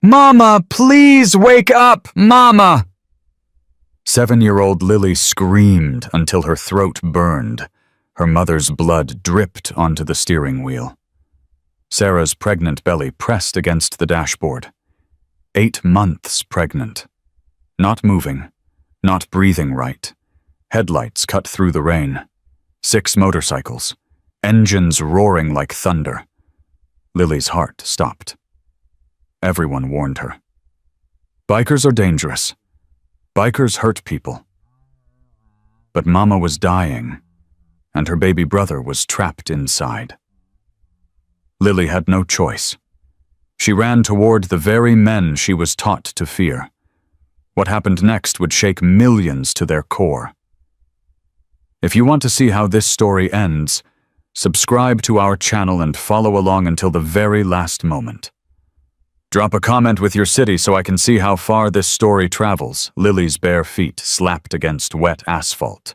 Mama, please wake up, Mama! 7-year-old Lily screamed until her throat burned. Her mother's blood dripped onto the steering wheel. Sarah's pregnant belly pressed against the dashboard. 8 months pregnant. Not moving, not breathing right. Headlights cut through the rain. 6 motorcycles. Engines roaring like thunder. Lily's heart stopped. Everyone warned her. Bikers are dangerous. Bikers hurt people. But Mama was dying, and her baby brother was trapped inside. Lily had no choice. She ran toward the very men she was taught to fear. What happened next would shake millions to their core. If you want to see how this story ends, subscribe to our channel and follow along until the very last moment. Drop a comment with your city so I can see how far this story travels. Lily's bare feet slapped against wet asphalt.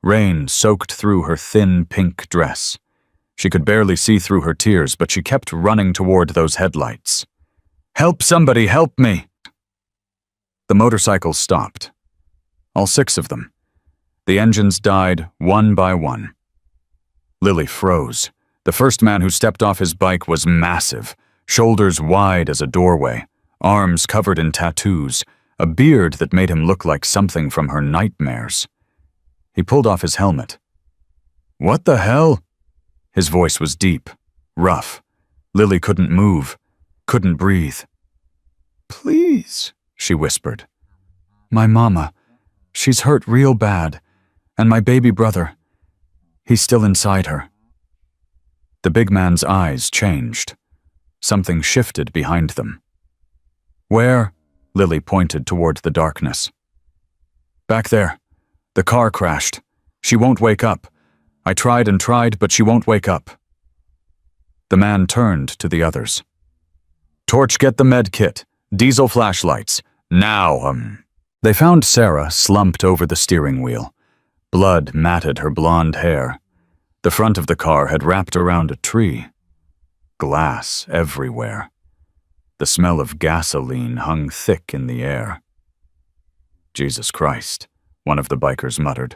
Rain soaked through her thin pink dress. She could barely see through her tears, but she kept running toward those headlights. Help somebody, help me! The motorcycles stopped. All 6 of them. The engines died one by one. Lily froze. The first man who stepped off his bike was massive, shoulders wide as a doorway, arms covered in tattoos, a beard that made him look like something from her nightmares. He pulled off his helmet. What the hell? His voice was deep, rough. Lily couldn't move, couldn't breathe. Please, she whispered. My mama, she's hurt real bad, and my baby brother, he's still inside her. The big man's eyes changed. Something shifted behind them. Where? Lily pointed toward the darkness. Back there. The car crashed. She won't wake up. I tried and tried, but she won't wake up. The man turned to the others. Torch, get the med kit. Diesel flashlights. Now, They found Sarah slumped over the steering wheel. Blood matted her blonde hair. The front of the car had wrapped around a tree. Glass everywhere. The smell of gasoline hung thick in the air. Jesus Christ, one of the bikers muttered.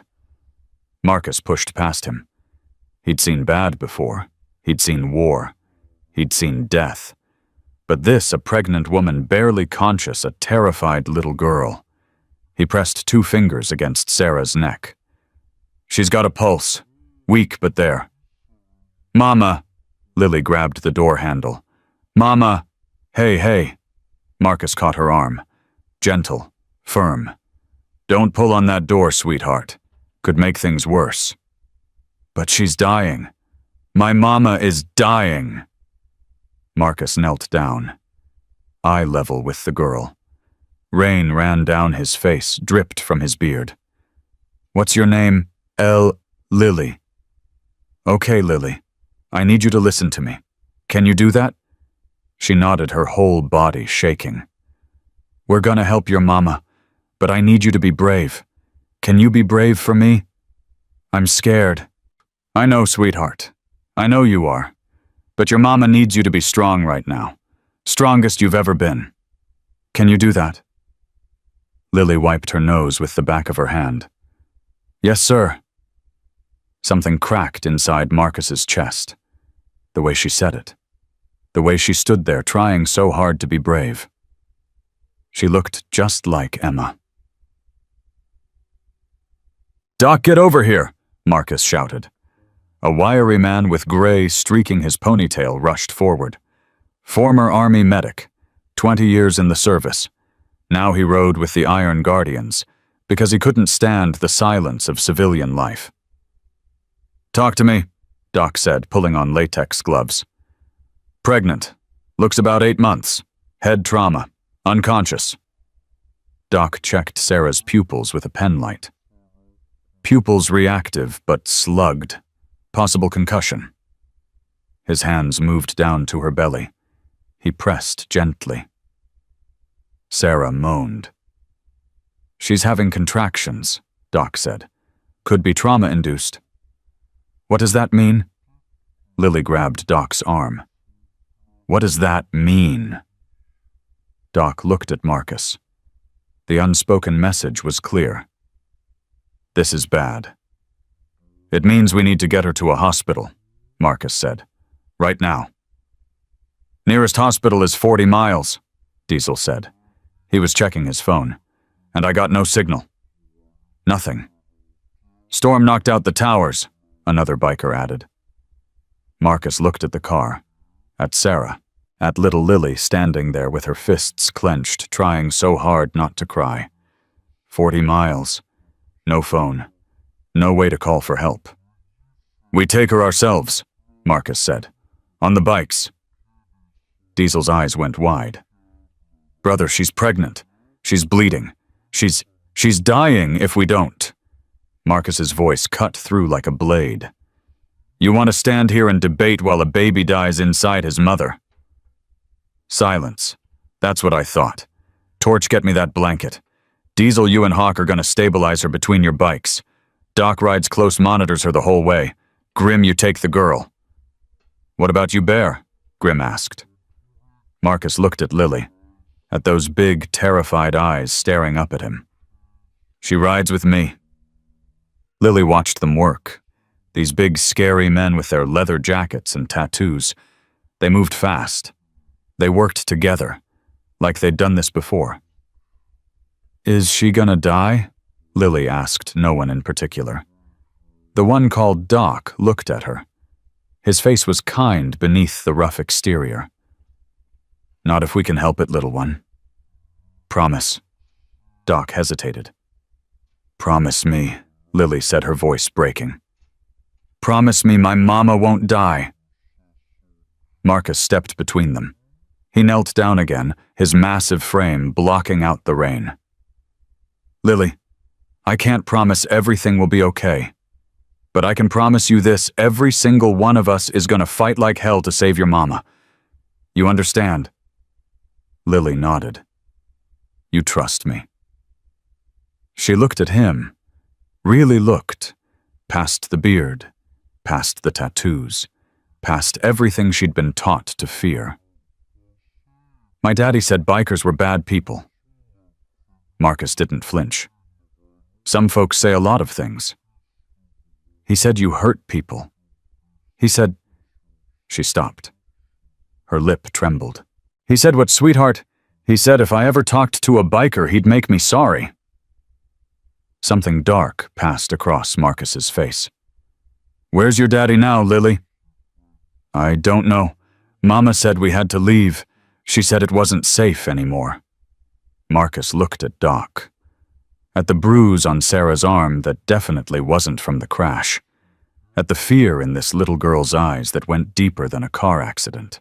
Marcus pushed past him. He'd seen bad before. He'd seen war. He'd seen death. But this, a pregnant woman, barely conscious, a terrified little girl. He pressed 2 fingers against Sarah's neck. She's got a pulse. Weak, but there. Mama! Lily grabbed the door handle. Mama! Hey. Marcus caught her arm. Gentle, firm. Don't pull on that door, sweetheart. Could make things worse. But she's dying. My mama is dying. Marcus knelt down, eye level with the girl. Rain ran down his face, dripped from his beard. What's your name? Lily. Okay, Lily. I need you to listen to me. Can you do that? She nodded, her whole body shaking. We're gonna help your mama, but I need you to be brave. Can you be brave for me? I'm scared. I know, sweetheart. I know you are. But your mama needs you to be strong right now. Strongest you've ever been. Can you do that? Lily wiped her nose with the back of her hand. Yes, sir. Something cracked inside Marcus's chest. The way she said it. The way she stood there trying so hard to be brave. She looked just like Emma. Doc, get over here, Marcus shouted. A wiry man with gray streaking his ponytail rushed forward. Former Army medic, 20 years in the service. Now he rode with the Iron Guardians, because he couldn't stand the silence of civilian life. Talk to me, Doc said, pulling on latex gloves. Pregnant. Looks about 8 months. Head trauma. Unconscious. Doc checked Sarah's pupils with a penlight. Pupils reactive, but slugged. Possible concussion. His hands moved down to her belly. He pressed gently. Sarah moaned. She's having contractions, Doc said. Could be trauma-induced. What does that mean? Lily grabbed Doc's arm. What does that mean? Doc looked at Marcus. The unspoken message was clear. This is bad. It means we need to get her to a hospital, Marcus said. Right now. Nearest hospital is 40 miles, Diesel said. He was checking his phone. And I got no signal. Nothing. Storm knocked out the towers, another biker added. Marcus looked at the car, at Sarah, at little Lily standing there with her fists clenched, trying so hard not to cry. 40 miles. No phone. No way to call for help. We take her ourselves, Marcus said. On the bikes. Diesel's eyes went wide. Brother, she's pregnant. She's bleeding. She's dying if we don't. Marcus's voice cut through like a blade. You want to stand here and debate while a baby dies inside his mother? Silence. That's what I thought. Torch, get me that blanket. Diesel, you and Hawk are going to stabilize her between your bikes. Doc rides close, monitors her the whole way. Grim, you take the girl. What about you, Bear? Grim asked. Marcus looked at Lily, at those big, terrified eyes staring up at him. She rides with me. Lily watched them work. These big, scary men with their leather jackets and tattoos. They moved fast. They worked together, like they'd done this before. Is she gonna die? Lily asked no one in particular. The one called Doc looked at her. His face was kind beneath the rough exterior. Not if we can help it, little one. Promise. Doc hesitated. Promise me, Lily said, her voice breaking. Promise me my mama won't die. Marcus stepped between them. He knelt down again, his massive frame blocking out the rain. Lily, I can't promise everything will be okay. But I can promise you this, every single one of us is gonna fight like hell to save your mama. You understand? Lily nodded. You trust me. She looked at him, really looked, past the beard, past the tattoos, past everything she'd been taught to fear. My daddy said bikers were bad people. Marcus didn't flinch. Some folks say a lot of things. He said you hurt people. He said... She stopped. Her lip trembled. He said, what, sweetheart? He said if I ever talked to a biker, he'd make me sorry. Something dark passed across Marcus's face. Where's your daddy now, Lily? I don't know. Mama said we had to leave. She said it wasn't safe anymore. Marcus looked at Doc. At the bruise on Sarah's arm that definitely wasn't from the crash. At the fear in this little girl's eyes that went deeper than a car accident.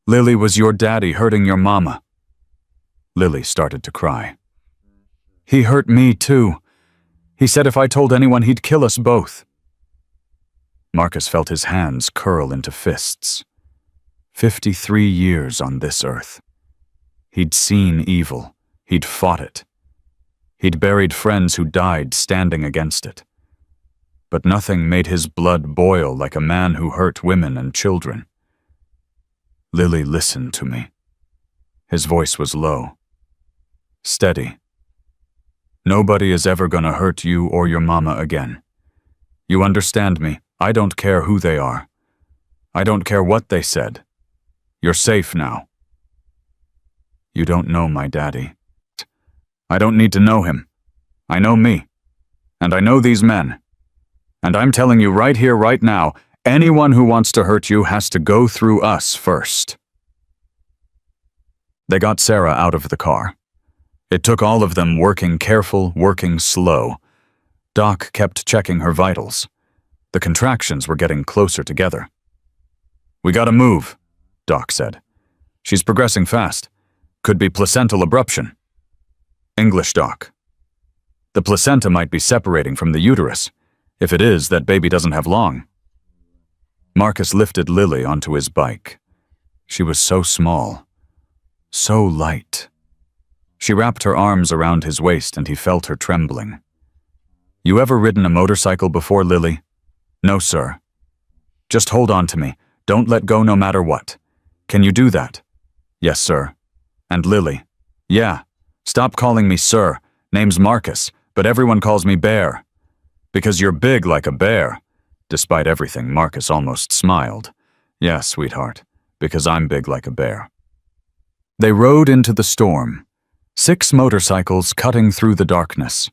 Lily, was your daddy hurting your mama? Lily started to cry. He hurt me too. He said if I told anyone he'd kill us both. Marcus felt his hands curl into fists. 53 years on this earth. He'd seen evil. He'd fought it. He'd buried friends who died standing against it. But nothing made his blood boil like a man who hurt women and children. Lily, listen to me. His voice was low. Steady. Nobody is ever gonna hurt you or your mama again. You understand me? I don't care who they are. I don't care what they said. You're safe now. You don't know my daddy. I don't need to know him. I know me. And I know these men. And I'm telling you right here, right now, anyone who wants to hurt you has to go through us first. They got Sarah out of the car. It took all of them working careful, working slow. Doc kept checking her vitals. The contractions were getting closer together. We gotta move, Doc said. She's progressing fast. Could be placental abruption. English, Doc. The placenta might be separating from the uterus. If it is, that baby doesn't have long. Marcus lifted Lily onto his bike. She was so small, so light. She wrapped her arms around his waist and he felt her trembling. You ever ridden a motorcycle before, Lily? No, sir. Just hold on to me. Don't let go no matter what. Can you do that? Yes, sir. And Lily, "Yeah, stop calling me sir. Name's Marcus, but everyone calls me Bear. Because you're big like a bear." Despite everything, Marcus almost smiled. "Yeah, sweetheart, because I'm big like a bear." They rode into the storm, 6 motorcycles cutting through the darkness.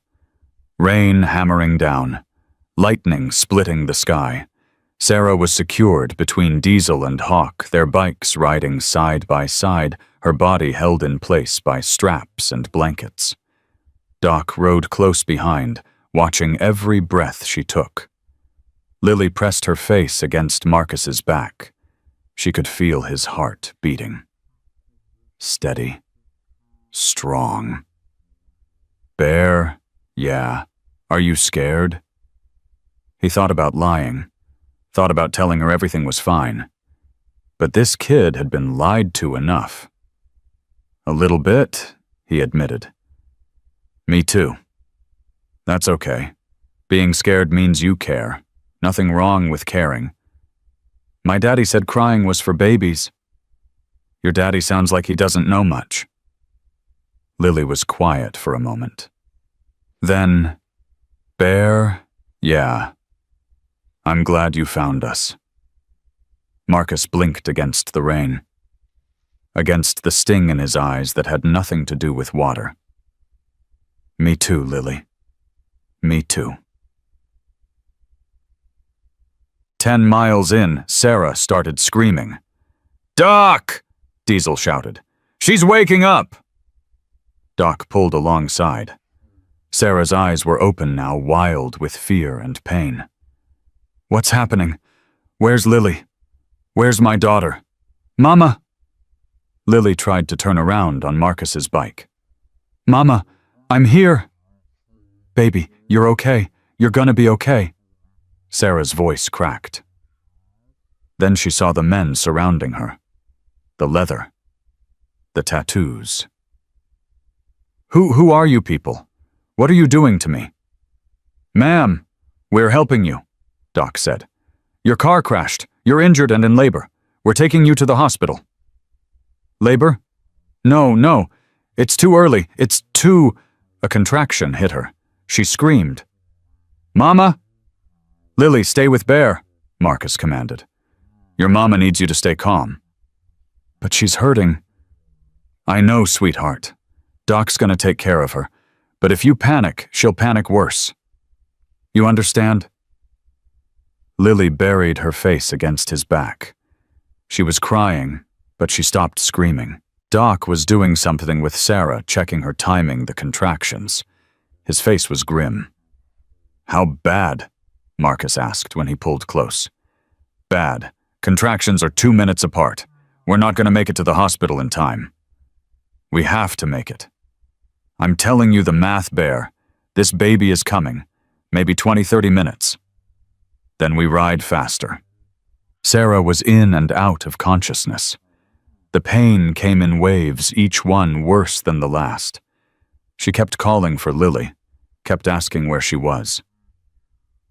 Rain hammering down, lightning splitting the sky. Sarah was secured between Diesel and Hawk, their bikes riding side by side, her body held in place by straps and blankets. Doc rode close behind, watching every breath she took. Lily pressed her face against Marcus's back. She could feel his heart beating. Steady. Strong. "Bear, yeah. Are you scared?" He thought about lying, thought about telling her everything was fine. But this kid had been lied to enough. "A little bit," he admitted. "Me too." "That's okay. Being scared means you care. Nothing wrong with caring. My daddy said crying was for babies." "Your daddy sounds like he doesn't know much." Lily was quiet for a moment. Then, "Bear, yeah. I'm glad you found us." Marcus blinked against the rain, against the sting in his eyes that had nothing to do with water. "Me too, Lily. Me too." 10 miles in, Sarah started screaming. "Doc!" Diesel shouted. "She's waking up!" Doc pulled alongside. Sarah's eyes were open now, wild with fear and pain. "What's happening? Where's Lily? Where's my daughter? Mama!" Lily tried to turn around on Marcus's bike. "Mama, I'm here!" "Baby, you're okay. You're gonna be okay." Sarah's voice cracked. Then she saw the men surrounding her. The leather. The tattoos. Who are you people? What are you doing to me?" "Ma'am, we're helping you," Doc said. "Your car crashed. You're injured and in labor. We're taking you to the hospital." "Labor? No. It's too early. It's too—" A contraction hit her. She screamed. "Mama!" "Lily, stay with Bear," Marcus commanded. "Your mama needs you to stay calm." "But she's hurting." "I know, sweetheart. Doc's gonna take care of her. But if you panic, she'll panic worse. You understand?" Lily buried her face against his back. She was crying, but she stopped screaming. Doc was doing something with Sarah, checking her timing the contractions. His face was grim. "How bad?" Marcus asked when he pulled close. "Bad. Contractions are 2 minutes apart. We're not going to make it to the hospital in time." "We have to make it. I'm telling you the math, Bear. This baby is coming. Maybe 20-30 minutes. Then we ride faster." Sarah was in and out of consciousness. The pain came in waves, each one worse than the last. She kept calling for Lily, kept asking where she was.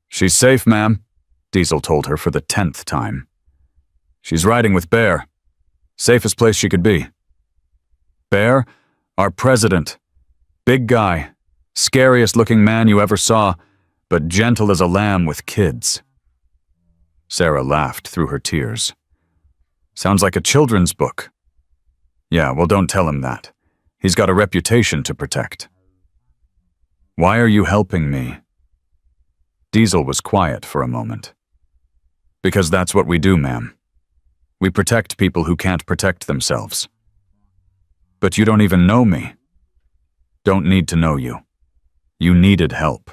"She's safe, ma'am," Diesel told her for the 10th time. "She's riding with Bear. Safest place she could be." "Bear? Our president. Big guy. Scariest looking man you ever saw, but gentle as a lamb with kids." Sarah laughed through her tears. "Sounds like a children's book." "Yeah, well, don't tell him that. He's got a reputation to protect." "Why are you helping me?" Diesel was quiet for a moment. "Because that's what we do, ma'am. We protect people who can't protect themselves." "But you don't even know me." "Don't need to know you. You needed help.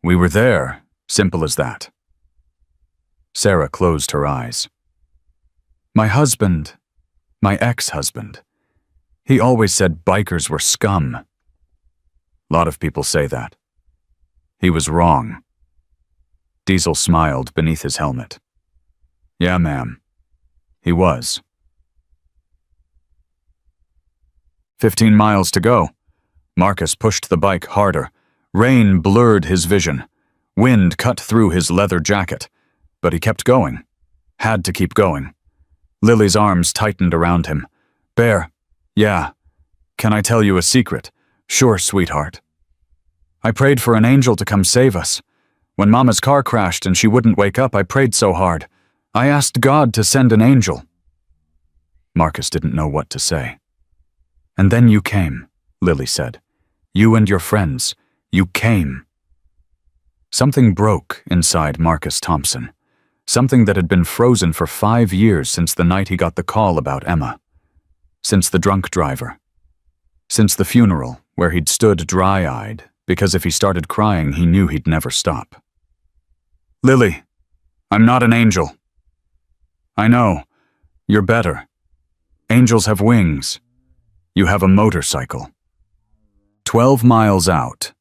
We were there, simple as that." Sarah closed her eyes. "My husband, my ex-husband, he always said bikers were scum." "Lot of people say that. He was wrong." Diesel smiled beneath his helmet. "Yeah, ma'am. He was." 15 miles to go. Marcus pushed the bike harder. Rain blurred his vision. Wind cut through his leather jacket. But he kept going. Had to keep going. Lily's arms tightened around him. "Bear, yeah, Can I tell you a secret? Sure, sweetheart. I prayed for an angel to come save us. When Mama's car crashed and she wouldn't wake up, I prayed so hard. I asked God to send an angel. Marcus didn't know what to say. And then you came, Lily said. You and your friends. You came. Something broke inside Marcus Thompson. Something that had been frozen for 5 years since the night he got the call about Emma. Since the drunk driver. Since the funeral, where he'd stood dry-eyed, because if he started crying, he knew he'd never stop. Lily, I'm not an angel. I know. You're better. Angels have wings. You have a motorcycle. 12 miles out.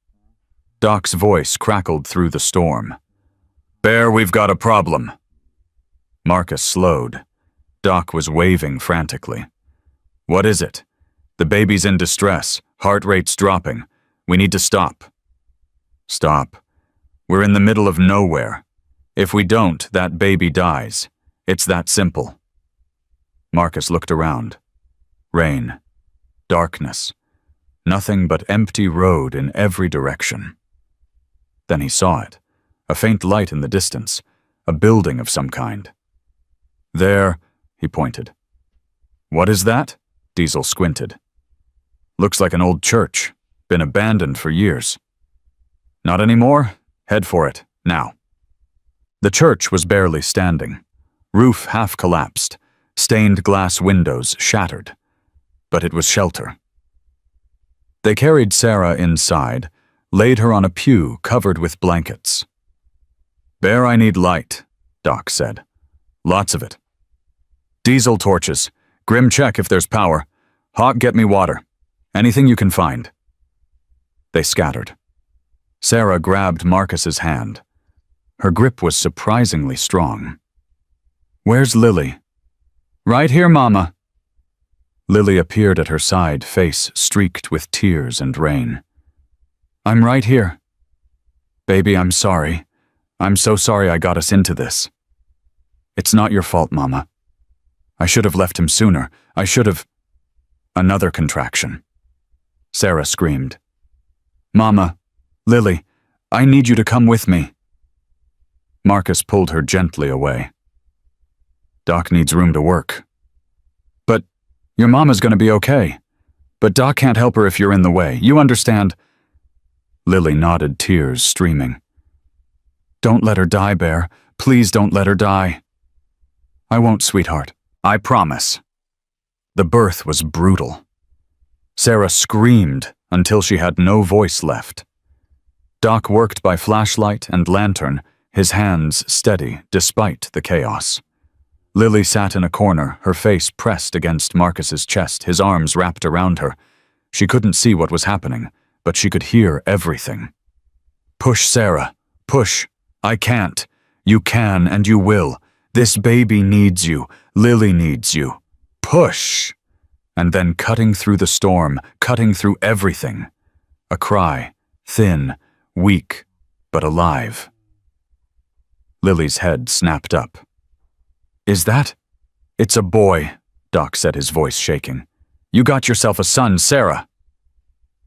Doc's voice crackled through the storm. Bear, we've got a problem. Marcus slowed. Doc was waving frantically. What is it? The baby's in distress. Heart rate's dropping. We need to stop. Stop. We're in the middle of nowhere. If we don't, that baby dies. It's that simple. Marcus looked around. Rain. Darkness. Nothing but empty road in every direction. Then he saw it. A faint light in the distance. A building of some kind. There, he pointed. What is that? Diesel squinted. Looks like an old church. Been abandoned for years. Not anymore? Head for it, now. The church was barely standing. Roof half collapsed. Stained glass windows shattered. But it was shelter. They carried Sarah inside, laid her on a pew covered with blankets. Bear, I need light, Doc said. Lots of it. Diesel torches. Grim, check if there's power. Hawk, get me water. Anything you can find. They scattered. Sarah grabbed Marcus's hand. Her grip was surprisingly strong. Where's Lily? Right here, Mama. Lily appeared at her side, face streaked with tears and rain. I'm right here. Baby, I'm sorry. I'm so sorry I got us into this. It's not your fault, Mama. I should have left him sooner. I should have... Another contraction. Sarah screamed. Mama, Lily, I need you to come with me. Marcus pulled her gently away. Doc needs room to work. But your mama's gonna be okay. But Doc can't help her if you're in the way. You understand? Lily nodded, tears streaming. Don't let her die, Bear. Please don't let her die. I won't, sweetheart. I promise. The birth was brutal. Sarah screamed until she had no voice left. Doc worked by flashlight and lantern, his hands steady despite the chaos. Lily sat in a corner, her face pressed against Marcus's chest, his arms wrapped around her. She couldn't see what was happening, but she could hear everything. Push, Sarah. Push. I can't. You can and you will. This baby needs you. Lily needs you. Push. And then cutting through the storm, cutting through everything. A cry, thin, weak, but alive. Lily's head snapped up. Is that? It's a boy, Doc said, his voice shaking. You got yourself a son, Sarah.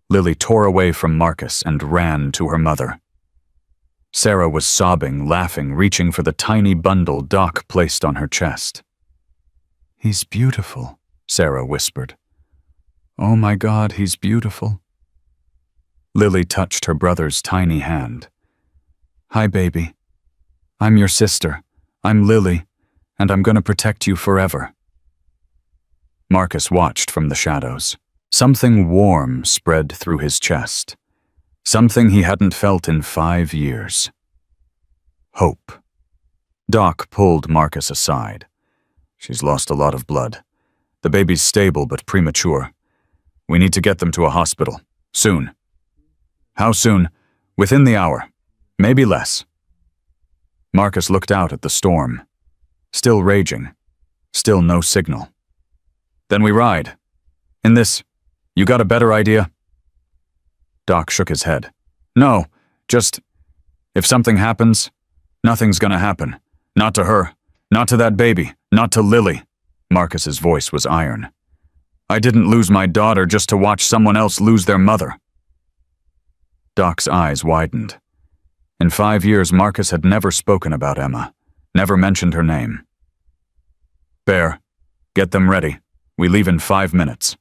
Lily tore away from Marcus and ran to her mother. Sarah was sobbing, laughing, reaching for the tiny bundle Doc placed on her chest. He's beautiful, Sarah whispered. Oh my God, he's beautiful. Lily touched her brother's tiny hand. Hi, baby. I'm your sister. I'm Lily, and I'm gonna protect you forever. Marcus watched from the shadows. Something warm spread through his chest. Something he hadn't felt in 5 years. Hope. Doc pulled Marcus aside. She's lost a lot of blood. The baby's stable but premature. We need to get them to a hospital. Soon. How soon? Within the hour. Maybe less. Marcus looked out at the storm. Still raging. Still no signal. Then we ride. In this, you got a better idea? Doc shook his head. No, just, if something happens, nothing's gonna happen. Not to her. Not to that baby. Not to Lily. Marcus's voice was iron. I didn't lose my daughter just to watch someone else lose their mother." Doc's eyes widened. In 5 years, Marcus had never spoken about Emma, never mentioned her name. "Bear, get them ready. We leave in 5 minutes."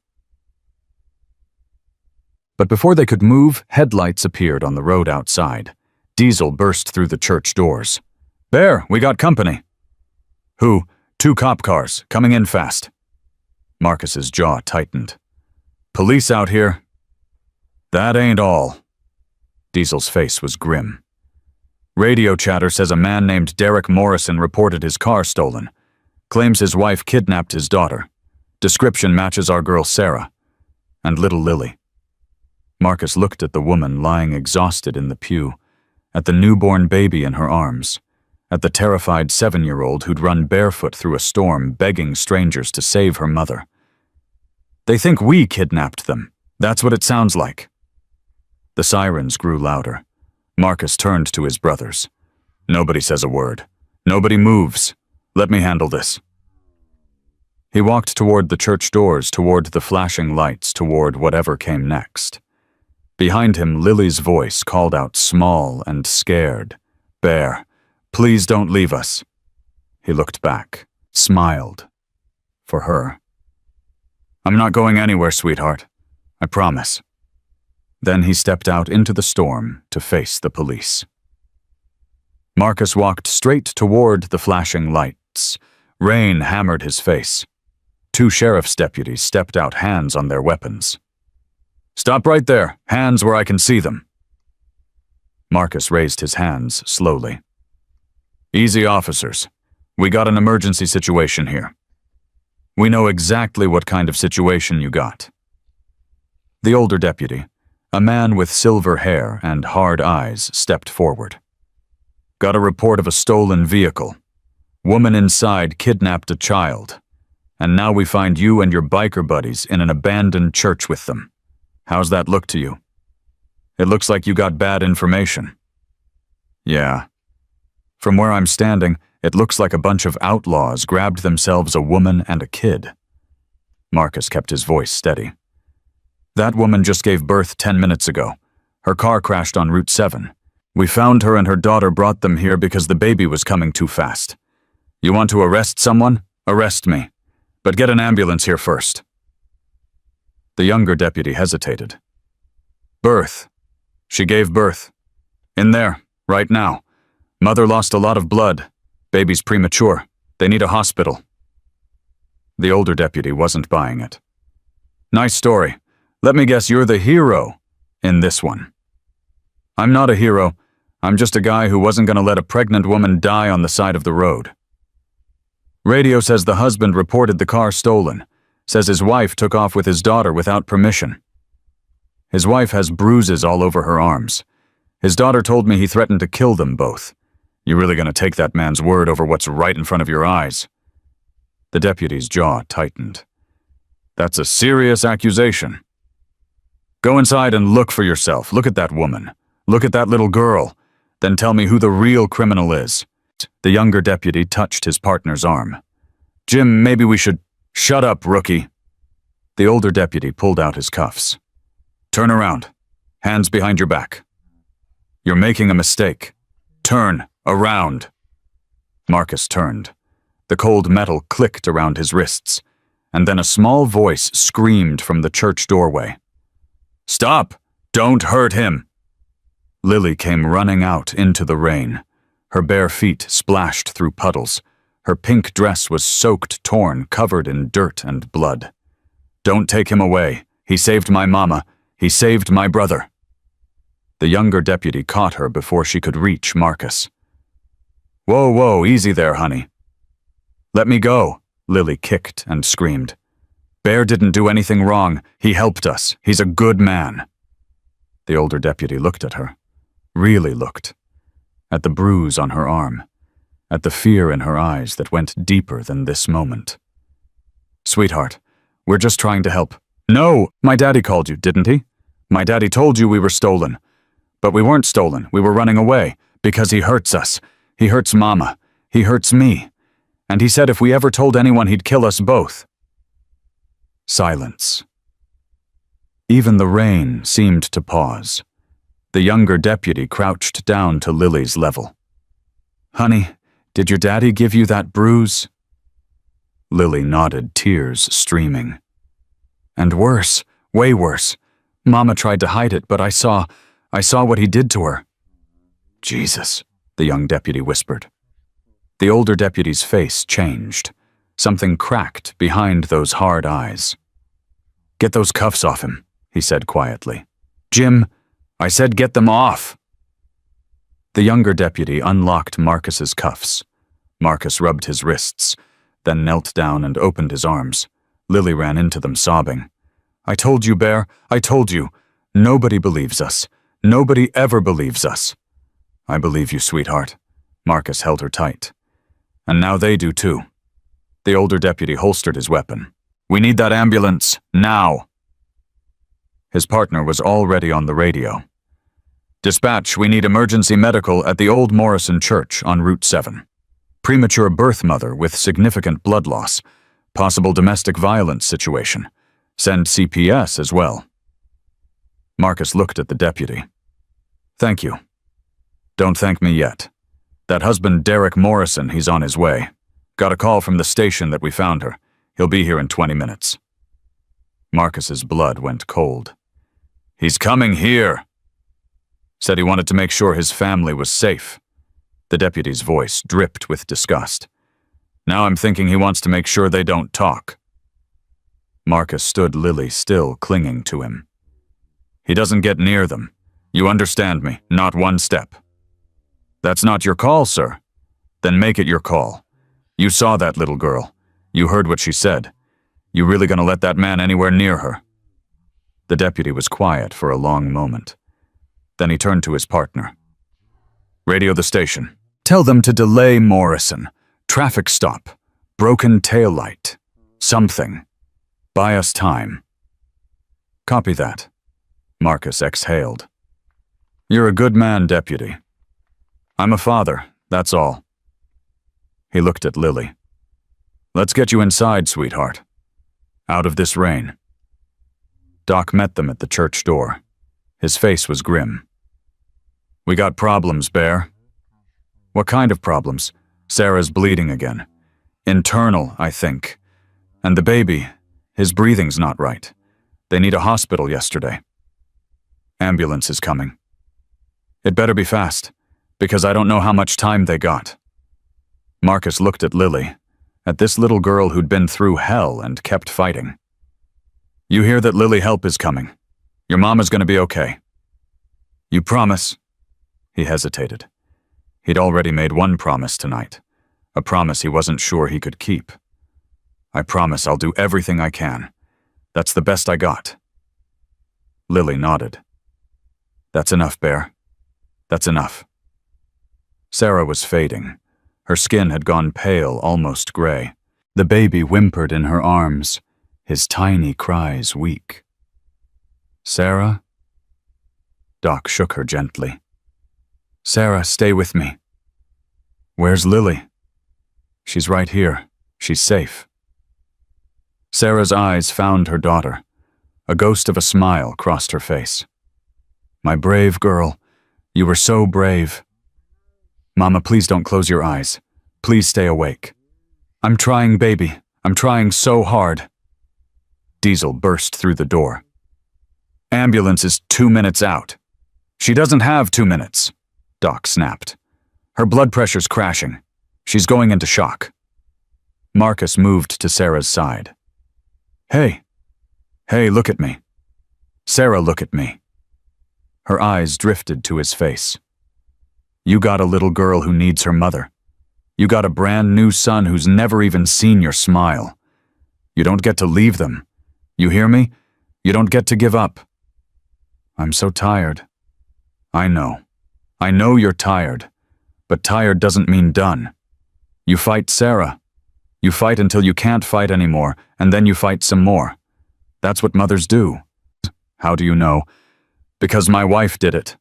But before they could move, headlights appeared on the road outside. Diesel burst through the church doors. "Bear, we got company." "Who?" "2 cop cars, coming in fast." Marcus's jaw tightened. "Police out here." "That ain't all." Diesel's face was grim. "Radio chatter says a man named Derek Morrison reported his car stolen. Claims his wife kidnapped his daughter. Description matches our girl Sarah. And little Lily." Marcus looked at the woman lying exhausted in the pew, at the newborn baby in her arms, at the terrified 7-year-old who'd run barefoot through a storm begging strangers to save her mother. "They think we kidnapped them. That's what it sounds like." The sirens grew louder. Marcus turned to his brothers. "Nobody says a word. Nobody moves. Let me handle this." He walked toward the church doors, toward the flashing lights, toward whatever came next. Behind him, Lily's voice called out small and scared. "Bear, please don't leave us." He looked back, smiled. For her. "I'm not going anywhere, sweetheart. I promise." Then he stepped out into the storm to face the police. Marcus walked straight toward the flashing lights. Rain hammered his face. 2 sheriff's deputies stepped out, hands on their weapons. "Stop right there. Hands where I can see them." Marcus raised his hands slowly. "Easy, officers. We got an emergency situation here. We know exactly what kind of situation you got." The older deputy, a man with silver hair and hard eyes, stepped forward. "Got a report of a stolen vehicle. Woman inside kidnapped a child. And now we find you and your biker buddies in an abandoned church with them. How's that look to you? It looks like you got bad information." "Yeah. From where I'm standing, it looks like a bunch of outlaws grabbed themselves a woman and a kid." Marcus kept his voice steady. "That woman just gave birth 10 minutes ago. Her car crashed on Route 7. We found her and her daughter, brought them here because the baby was coming too fast. You want to arrest someone? Arrest me. But get an ambulance here first." The younger deputy hesitated. "Birth. She gave birth. In there, right now. Mother lost a lot of blood. Baby's premature. They need a hospital." The older deputy wasn't buying it. "Nice story. Let me guess you're the hero in this one." "I'm not a hero. I'm just a guy who wasn't going to let a pregnant woman die on the side of the road." "Radio says the husband reported the car stolen. Says his wife took off with his daughter without permission. His wife has bruises all over her arms. His daughter told me he threatened to kill them both. You really going to take that man's word over what's right in front of your eyes?" The deputy's jaw tightened. "That's a serious accusation. Go inside and look for yourself. Look at that woman. Look at that little girl. Then tell me who the real criminal is." The younger deputy touched his partner's arm. "Jim, maybe we should—" "Shut up, rookie." The older deputy pulled out his cuffs. "Turn around. Hands behind your back. You're making a mistake. Turn around." Marcus turned. The cold metal clicked around his wrists, and then a small voice screamed from the church doorway. "Stop! Don't hurt him!" Lily came running out into the rain. Her bare feet splashed through puddles. Her pink dress was soaked, torn, covered in dirt and blood. "Don't take him away. He saved my mama. He saved my brother." The younger deputy caught her before she could reach Marcus. "Whoa, whoa, easy there, honey." "Let me go," Lily kicked and screamed. "Bear didn't do anything wrong. He helped us. He's a good man." The older deputy looked at her. Really looked. At the bruise on her arm. At the fear in her eyes that went deeper than this moment. "Sweetheart, we're just trying to help." "No! My daddy called you, didn't he? My daddy told you we were stolen. But we weren't stolen. We were running away. Because he hurts us. He hurts Mama. He hurts me. And he said if we ever told anyone he'd kill us both." Silence. Even the rain seemed to pause. The younger deputy crouched down to Lily's level. "Honey, did your daddy give you that bruise?" Lily nodded, tears streaming. "And worse, way worse. Mama tried to hide it, but I saw what he did to her." "Jesus," the young deputy whispered. The older deputy's face changed. Something cracked behind those hard eyes. "Get those cuffs off him," he said quietly. "Jim, I said get them off." The younger deputy unlocked Marcus's cuffs. Marcus rubbed his wrists, then knelt down and opened his arms. Lily ran into them sobbing. "I told you, Bear, I told you. Nobody believes us. Nobody ever believes us." "I believe you, sweetheart." Marcus held her tight. "And now they do too." The older deputy holstered his weapon. "We need that ambulance, now." His partner was already on the radio. "Dispatch, we need emergency medical at the Old Morrison Church on Route 7. Premature birth mother with significant blood loss. Possible domestic violence situation. Send CPS as well." Marcus looked at the deputy. "Thank you. Don't thank me yet. That husband Derek Morrison, he's on his way. Got a call from the station that we found her. He'll be here in 20 minutes. Marcus's blood went cold. "He's coming here." Said he wanted to make sure his family was safe. The deputy's voice dripped with disgust. "Now I'm thinking he wants to make sure they don't talk." Marcus stood Lily, still clinging to him. "He doesn't get near them. You understand me, not one step." "That's not your call, sir." "Then make it your call. You saw that little girl. You heard what she said. You really gonna let that man anywhere near her?" The deputy was quiet for a long moment. Then he turned to his partner. "Radio the station. Tell them to delay Morrison. Traffic stop. Broken taillight. Something. Buy us time." "Copy that." Marcus exhaled. "You're a good man, deputy." "I'm a father, that's all." He looked at Lily. "Let's get you inside, sweetheart. Out of this rain." Doc met them at the church door. His face was grim. "We got problems, Bear." "What kind of problems?" "Sarah's bleeding again. Internal, I think. And the baby, his breathing's not right. They need a hospital yesterday." "Ambulance is coming." "It better be fast, because I don't know how much time they got." Marcus looked at Lily, at this little girl who'd been through hell and kept fighting. "You hear that Lily help is coming. Your mama's gonna be okay. You promise?" He hesitated. He'd already made one promise tonight, a promise he wasn't sure he could keep. "I promise I'll do everything I can. That's the best I got." Lily nodded. "That's enough, Bear. That's enough." Sarah was fading. Her skin had gone pale, almost gray. The baby whimpered in her arms, his tiny cries weak. "Sarah?" Doc shook her gently. "Sarah, stay with me." "Where's Lily?" "She's right here. She's safe." Sarah's eyes found her daughter. A ghost of a smile crossed her face. "My brave girl, you were so brave." "Mama, please don't close your eyes. Please stay awake." "I'm trying, baby. I'm trying so hard." Diesel burst through the door. "Ambulance is 2 minutes out." "She doesn't have 2 minutes," Doc snapped. "Her blood pressure's crashing. She's going into shock." Marcus moved to Sarah's side. Hey, look at me." "Sarah, look at me." Her eyes drifted to his face. "You got a little girl who needs her mother. You got a brand new son who's never even seen your smile. You don't get to leave them. You hear me? You don't get to give up." "I'm so tired." "I know. I know you're tired. But tired doesn't mean done. You fight Sarah. You fight until you can't fight anymore, and then you fight some more. That's what mothers do." "How do you know?" "Because my wife did it.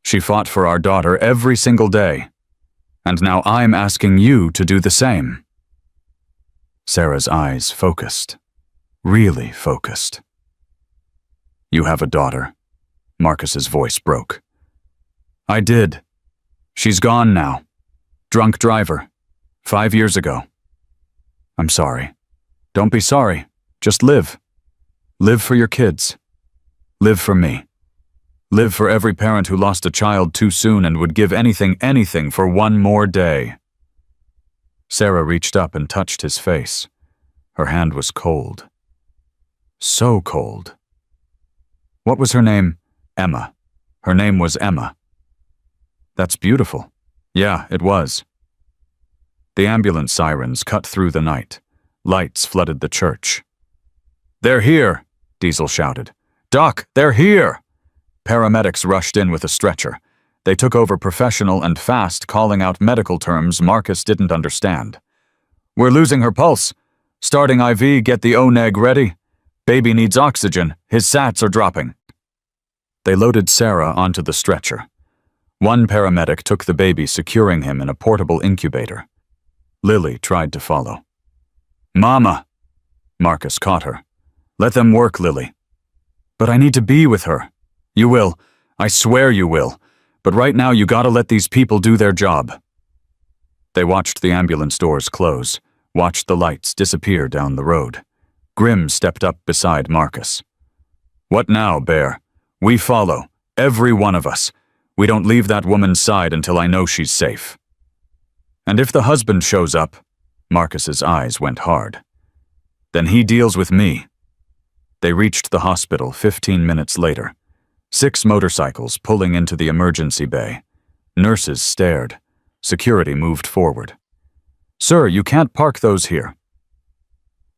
She fought for our daughter every single day. And now I'm asking you to do the same." Sarah's eyes focused. really focused. You have a daughter. Marcus's voice broke. I did. She's gone now. Drunk driver. 5 years ago. I'm sorry. Don't be sorry. Just live. Live for your kids. Live for me. Live for every parent who lost a child too soon and would give anything for one more day. Sarah reached up and touched his face. Her hand was cold. So cold. What was her name? Emma. Her name was Emma. That's beautiful. Yeah, it was. The ambulance sirens cut through the night. Lights flooded the church. They're here, Diesel shouted. Doc, they're here! Paramedics rushed in with a stretcher. They took over professional and fast, calling out medical terms Marcus didn't understand. We're losing her pulse. Starting IV, get the O-neg ready. Baby needs oxygen. His sats are dropping. They loaded Sarah onto the stretcher. One paramedic took the baby, securing him in a portable incubator. Lily tried to follow. Mama! Marcus caught her. Let them work, Lily. But I need to be with her. You will. I swear you will. But right now you gotta let these people do their job. They watched the ambulance doors close, watched the lights disappear down the road. Grimm stepped up beside Marcus. What now, Bear? We follow. Every one of us. We don't leave that woman's side until I know she's safe. And if the husband shows up, Marcus's eyes went hard. Then he deals with me. They reached the hospital 15 minutes later. 6 motorcycles pulling into the emergency bay. Nurses stared. Security moved forward. Sir, you can't park those here.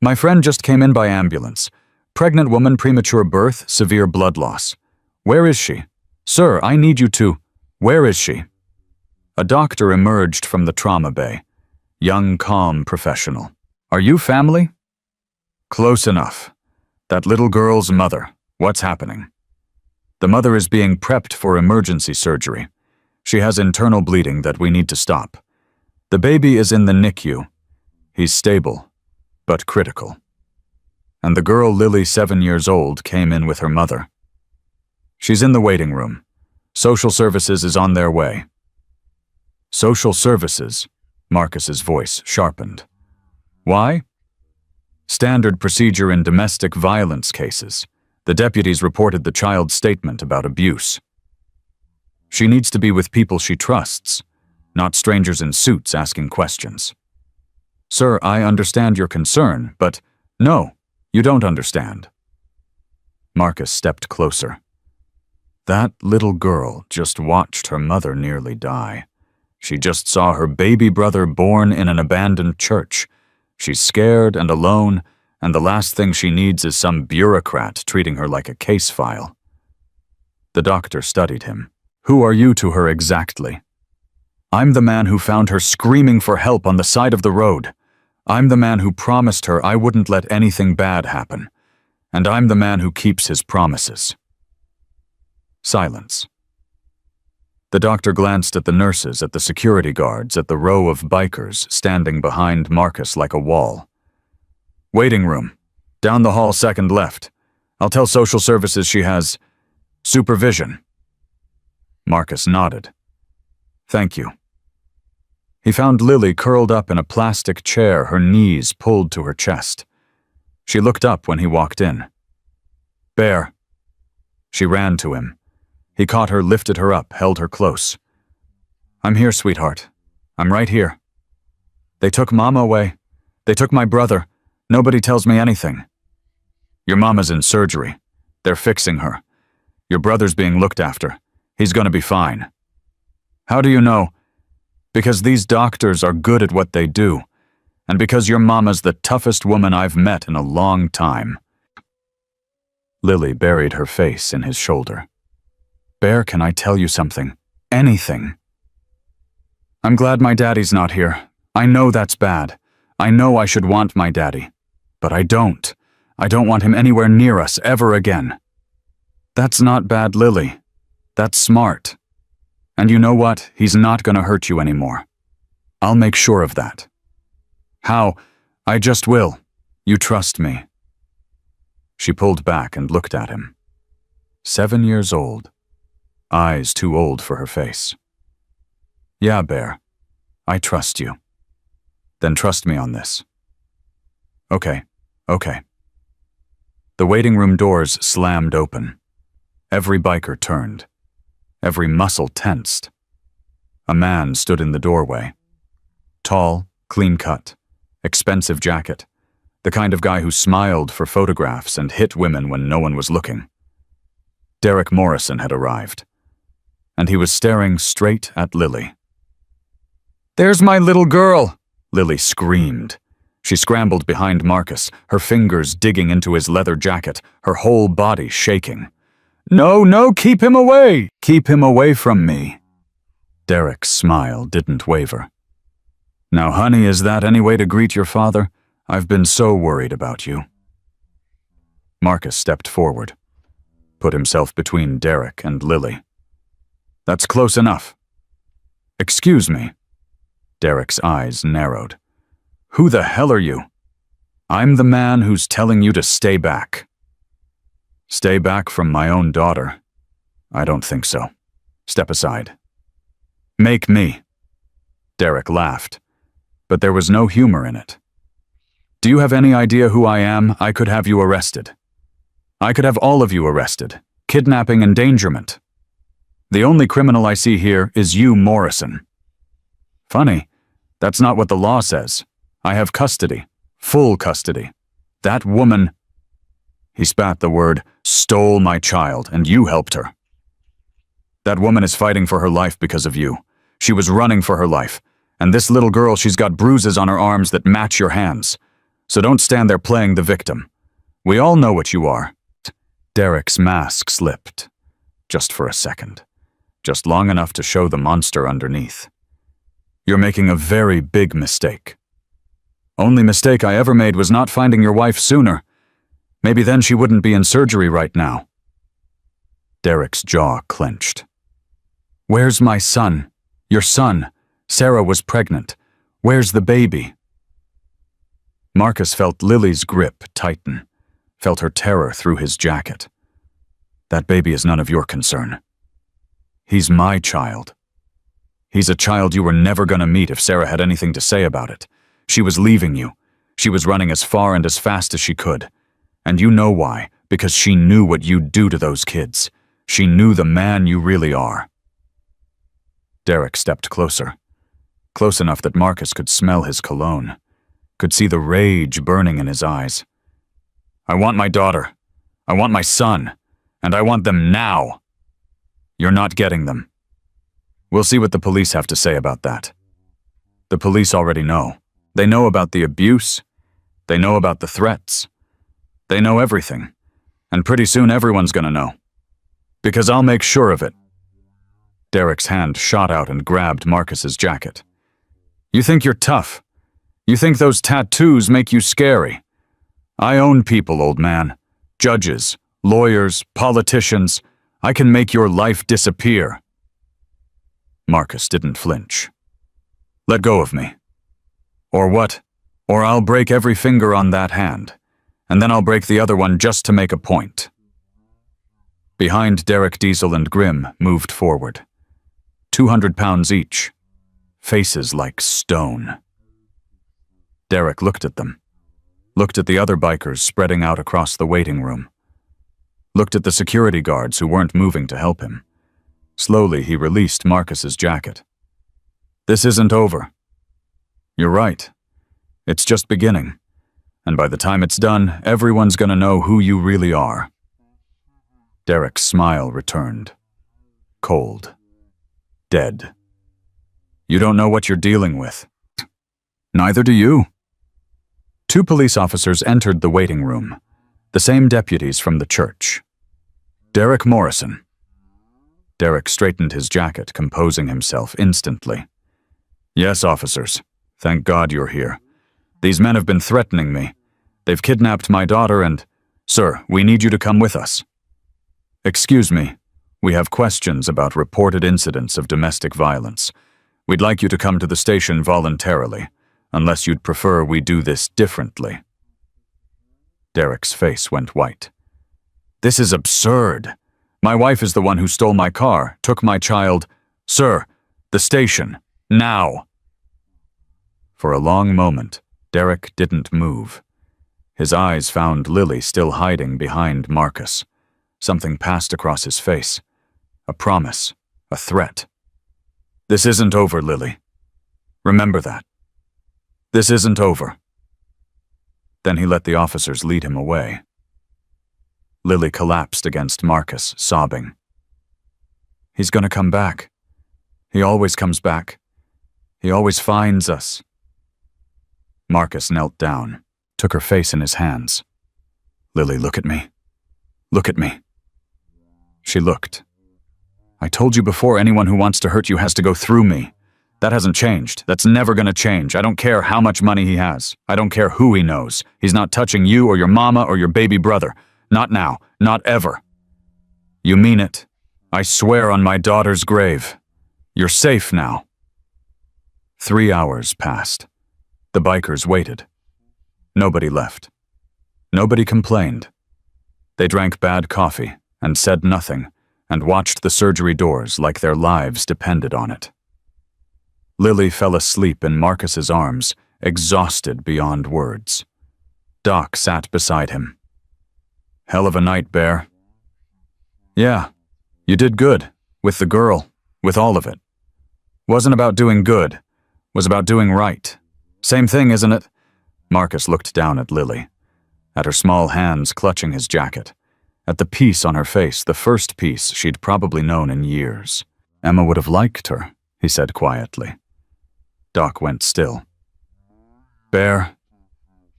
My friend just came in by ambulance. Pregnant woman, premature birth, severe blood loss. Where is she? Sir, I need you to. Where is she? A doctor emerged from the trauma bay. Young, calm professional. Are you family? Close enough. That little girl's mother. What's happening? The mother is being prepped for emergency surgery. She has internal bleeding that we need to stop. The baby is in the NICU. He's stable, but critical. And the girl, Lily, 7 years old, came in with her mother. She's in the waiting room. Social services is on their way. Social services? Marcus's voice sharpened. Why? Standard procedure in domestic violence cases. The deputies reported the child's statement about abuse. She needs to be with people she trusts, not strangers in suits asking questions. Sir, I understand your concern, but no, you don't understand. Marcus stepped closer. That little girl just watched her mother nearly die. She just saw her baby brother born in an abandoned church. She's scared and alone, and the last thing she needs is some bureaucrat treating her like a case file. The doctor studied him. Who are you to her exactly? I'm the man who found her screaming for help on the side of the road. I'm the man who promised her I wouldn't let anything bad happen. And I'm the man who keeps his promises. Silence. The doctor glanced at the nurses, at the security guards, at the row of bikers standing behind Marcus like a wall. Waiting room. Down the hall, second left. I'll tell social services she has supervision. Marcus nodded. Thank you. He found Lily curled up in a plastic chair, her knees pulled to her chest. She looked up when he walked in. Bear. She ran to him. He caught her, lifted her up, held her close. I'm here, sweetheart. I'm right here. They took Mama away. They took my brother. Nobody tells me anything. Your mama's in surgery. They're fixing her. Your brother's being looked after. He's gonna be fine. How do you know? Because these doctors are good at what they do, and because your mama's the toughest woman I've met in a long time. Lily buried her face in his shoulder. Bear, can I tell you something? Anything. I'm glad my daddy's not here. I know that's bad. I know I should want my daddy. But I don't. I don't want him anywhere near us ever again. That's not bad, Lily. That's smart. And you know what? He's not gonna hurt you anymore. I'll make sure of that. How? I just will. You trust me. She pulled back and looked at him. 7 years old. Eyes too old for her face. Yeah, Bear. I trust you. Then trust me on this. Okay. The waiting room doors slammed open. Every biker turned. Every muscle tensed. A man stood in the doorway. Tall, clean-cut, expensive jacket. The kind of guy who smiled for photographs and hit women when no one was looking. Derek Morrison had arrived, and he was staring straight at Lily. "There's my little girl!" Lily screamed. She scrambled behind Marcus, her fingers digging into his leather jacket, her whole body shaking. No, keep him away! Keep him away from me." Derek's smile didn't waver. "Now, honey, is that any way to greet your father? I've been so worried about you." Marcus stepped forward, put himself between Derek and Lily. "That's close enough." "Excuse me." Derek's eyes narrowed. "Who the hell are you?" "I'm the man who's telling you to stay back." "Stay back from my own daughter? I don't think so. Step aside." "Make me." Derek laughed, but there was no humor in it. "Do you have any idea who I am? I could have you arrested. I could have all of you arrested. Kidnapping, endangerment. The only criminal I see here is you, Morrison." "Funny, that's not what the law says. I have custody, full custody. That woman—" He spat the word, "stole my child, and you helped her. That woman is fighting for her life because of you. She was running for her life, and this little girl, she's got bruises on her arms that match your hands. So don't stand there playing the victim. We all know what you are." Derek's mask slipped, just for a second, just long enough to show the monster underneath. "You're making a very big mistake. Only mistake I ever made was not finding your wife sooner. Maybe then she wouldn't be in surgery right now." Derek's jaw clenched. "Where's my son? Your son? Sarah was pregnant. Where's the baby?" Marcus felt Lily's grip tighten, felt her terror through his jacket. "That baby is none of your concern. He's my child. He's a child you were never going to meet if Sarah had anything to say about it. She was leaving you. She was running as far and as fast as she could. And you know why, because she knew what you'd do to those kids. She knew the man you really are." Derek stepped closer, close enough that Marcus could smell his cologne, could see the rage burning in his eyes. "I want my daughter. I want my son. And I want them now. You're not getting them. We'll see what the police have to say about that. The police already know. They know about the abuse. They know about the threats. They know everything. And pretty soon everyone's gonna know. Because I'll make sure of it." Derek's hand shot out and grabbed Marcus's jacket. "You think you're tough. You think those tattoos make you scary. I own people, old man. Judges, lawyers, politicians. I can make your life disappear." Marcus didn't flinch. "Let go of me. Or what? Or I'll break every finger on that hand, and then I'll break the other one just to make a point." Behind Derek, Diesel, and Grimm moved forward. 200 pounds each. Faces like stone. Derek looked at them. Looked at the other bikers spreading out across the waiting room. Looked at the security guards who weren't moving to help him. Slowly, he released Marcus's jacket. "This isn't over. You're right. It's just beginning. And by the time it's done, everyone's gonna know who you really are." Derek's smile returned. Cold. Dead. "You don't know what you're dealing with." "Neither do you." 2 police officers entered the waiting room, the same deputies from the church. "Derek Morrison." Derek straightened his jacket, composing himself instantly. "Yes, officers. Thank God you're here. These men have been threatening me. They've kidnapped my daughter and— Sir, we need you to come with us." "Excuse me. We have questions about reported incidents of domestic violence. We'd like you to come to the station voluntarily, unless you'd prefer we do this differently." Derek's face went white. "This is absurd. My wife is the one who stole my car, took my child. Sir, the station, now." For a long moment, Derek didn't move. His eyes found Lily still hiding behind Marcus. Something passed across his face. A promise, a threat. "This isn't over, Lily. Remember that. This isn't over." Then he let the officers lead him away. Lily collapsed against Marcus, sobbing. "He's gonna come back. He always comes back. He always finds us." Marcus knelt down, took her face in his hands. "Lily, look at me. Look at me." She looked. "I told you before, anyone who wants to hurt you has to go through me. That hasn't changed. That's never gonna change. I don't care how much money he has. I don't care who he knows. He's not touching you or your mama or your baby brother. Not now. Not ever." "You mean it. I swear on my daughter's grave. You're safe now." 3 hours passed. The bikers waited. Nobody left. Nobody complained. They drank bad coffee and said nothing and watched the surgery doors like their lives depended on it. Lily fell asleep in Marcus's arms, exhausted beyond words. Doc sat beside him. "Hell of a night, Bear." "Yeah, you did good. With the girl, with all of it. Wasn't about doing good. Was about doing right. Same thing, isn't it?" Marcus looked down at Lily, at her small hands clutching his jacket, at the piece on her face, the first piece she'd probably known in years. "Emma would have liked her," he said quietly. Doc went still. "Bear,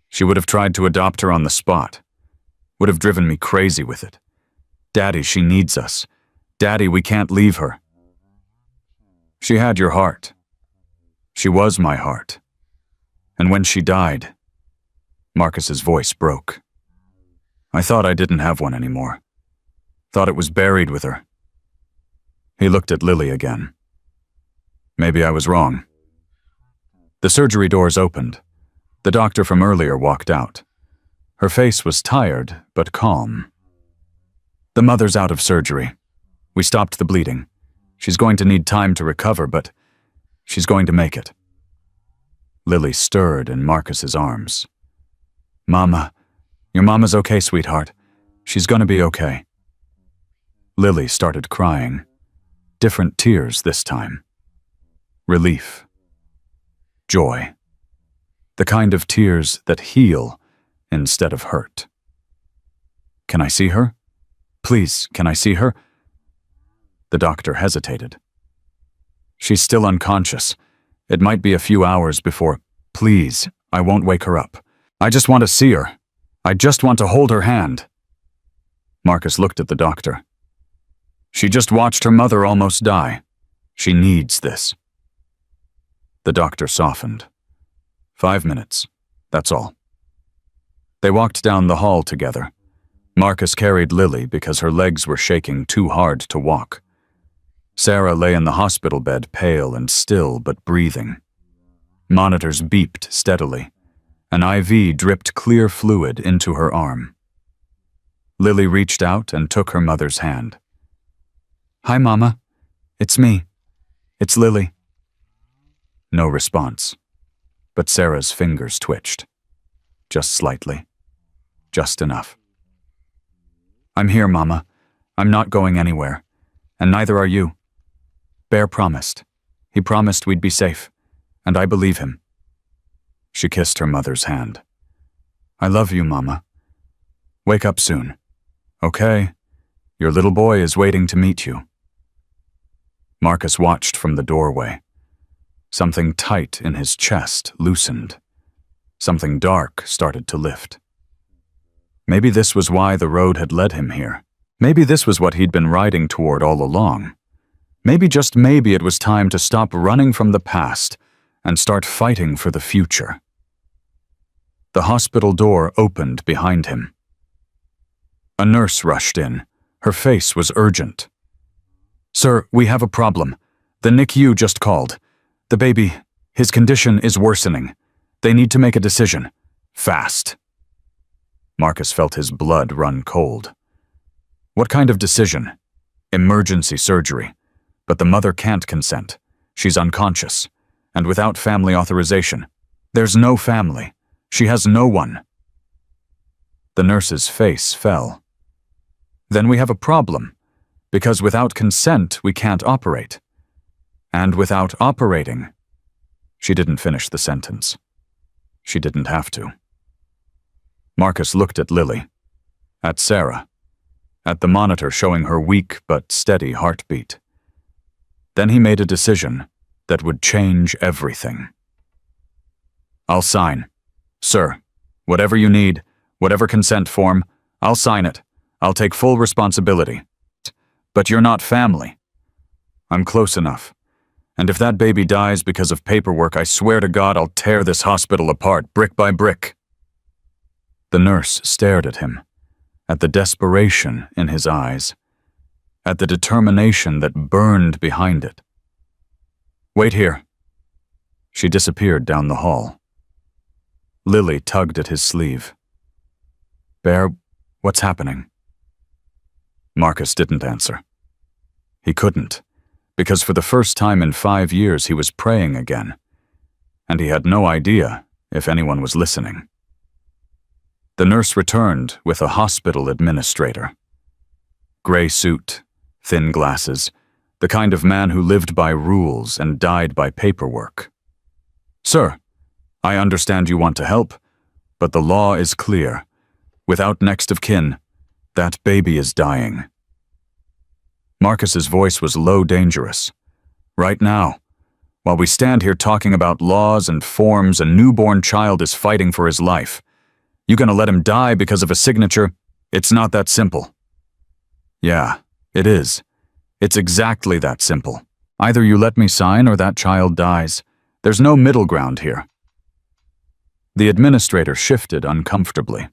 she would have tried to adopt her on the spot. Would have driven me crazy with it. Daddy, she needs us. Daddy, we can't leave her." "She had your heart. She was my heart. And when she died," Marcus's voice broke, "I thought I didn't have one anymore. Thought it was buried with her." He looked at Lily again. "Maybe I was wrong." The surgery doors opened. The doctor from earlier walked out. Her face was tired, but calm. "The mother's out of surgery. We stopped the bleeding. She's going to need time to recover, but she's going to make it." Lily stirred in Marcus's arms. "Mama, your mama's okay, sweetheart. She's gonna be okay." Lily started crying. Different tears this time. Relief. Joy. The kind of tears that heal instead of hurt. "Can I see her? Please, can I see her?" The doctor hesitated. "She's still unconscious. It might be a few hours before—" "Please, I won't wake her up. I just want to see her. I just want to hold her hand." Marcus looked at the doctor. "She just watched her mother almost die. She needs this." The doctor softened. 5 minutes, that's all. They walked down the hall together. Marcus carried Lily because her legs were shaking too hard to walk. Sarah lay in the hospital bed, pale and still but breathing. Monitors beeped steadily. An IV dripped clear fluid into her arm. Lily reached out and took her mother's hand. "Hi, Mama. It's me. It's Lily." No response, but Sarah's fingers twitched. Just slightly. Just enough. "I'm here, Mama. I'm not going anywhere. And neither are you. Bear promised. He promised we'd be safe. And I believe him." She kissed her mother's hand. "I love you, Mama. Wake up soon. Okay? Your little boy is waiting to meet you." Marcus watched from the doorway. Something tight in his chest loosened. Something dark started to lift. Maybe this was why the road had led him here. Maybe this was what he'd been riding toward all along. Maybe, just maybe, it was time to stop running from the past and start fighting for the future. The hospital door opened behind him. A nurse rushed in. Her face was urgent. "Sir, we have a problem. The NICU just called. The baby, his condition is worsening. They need to make a decision. Fast." Marcus felt his blood run cold. What kind of decision? Emergency surgery. But the mother can't consent. She's unconscious. And without family authorization. There's no family. She has no one. The nurse's face fell. Then we have a problem. Because without consent, we can't operate. And without operating... She didn't finish the sentence. She didn't have to. Marcus looked at Lily. At Sarah. At the monitor showing her weak but steady heartbeat. Then he made a decision that would change everything. I'll sign. Sir, whatever you need, whatever consent form, I'll sign it. I'll take full responsibility. But you're not family. I'm close enough. And if that baby dies because of paperwork, I swear to God I'll tear this hospital apart, brick by brick. The nurse stared at him, at the desperation in his eyes, at the determination that burned behind it. Wait here. She disappeared down the hall. Lily tugged at his sleeve. Bear, what's happening? Marcus didn't answer. He couldn't. Because for the first time in 5 years he was praying again, and he had no idea if anyone was listening. The nurse returned with a hospital administrator. Gray suit, thin glasses, the kind of man who lived by rules and died by paperwork. Sir, I understand you want to help, but the law is clear. Without next of kin, that baby is dying. Marcus's voice was low, dangerous. Right now, while we stand here talking about laws and forms, a newborn child is fighting for his life. You gonna let him die because of a signature? It's not that simple. Yeah, it is. It's exactly that simple. Either you let me sign or that child dies. There's no middle ground here. The administrator shifted uncomfortably.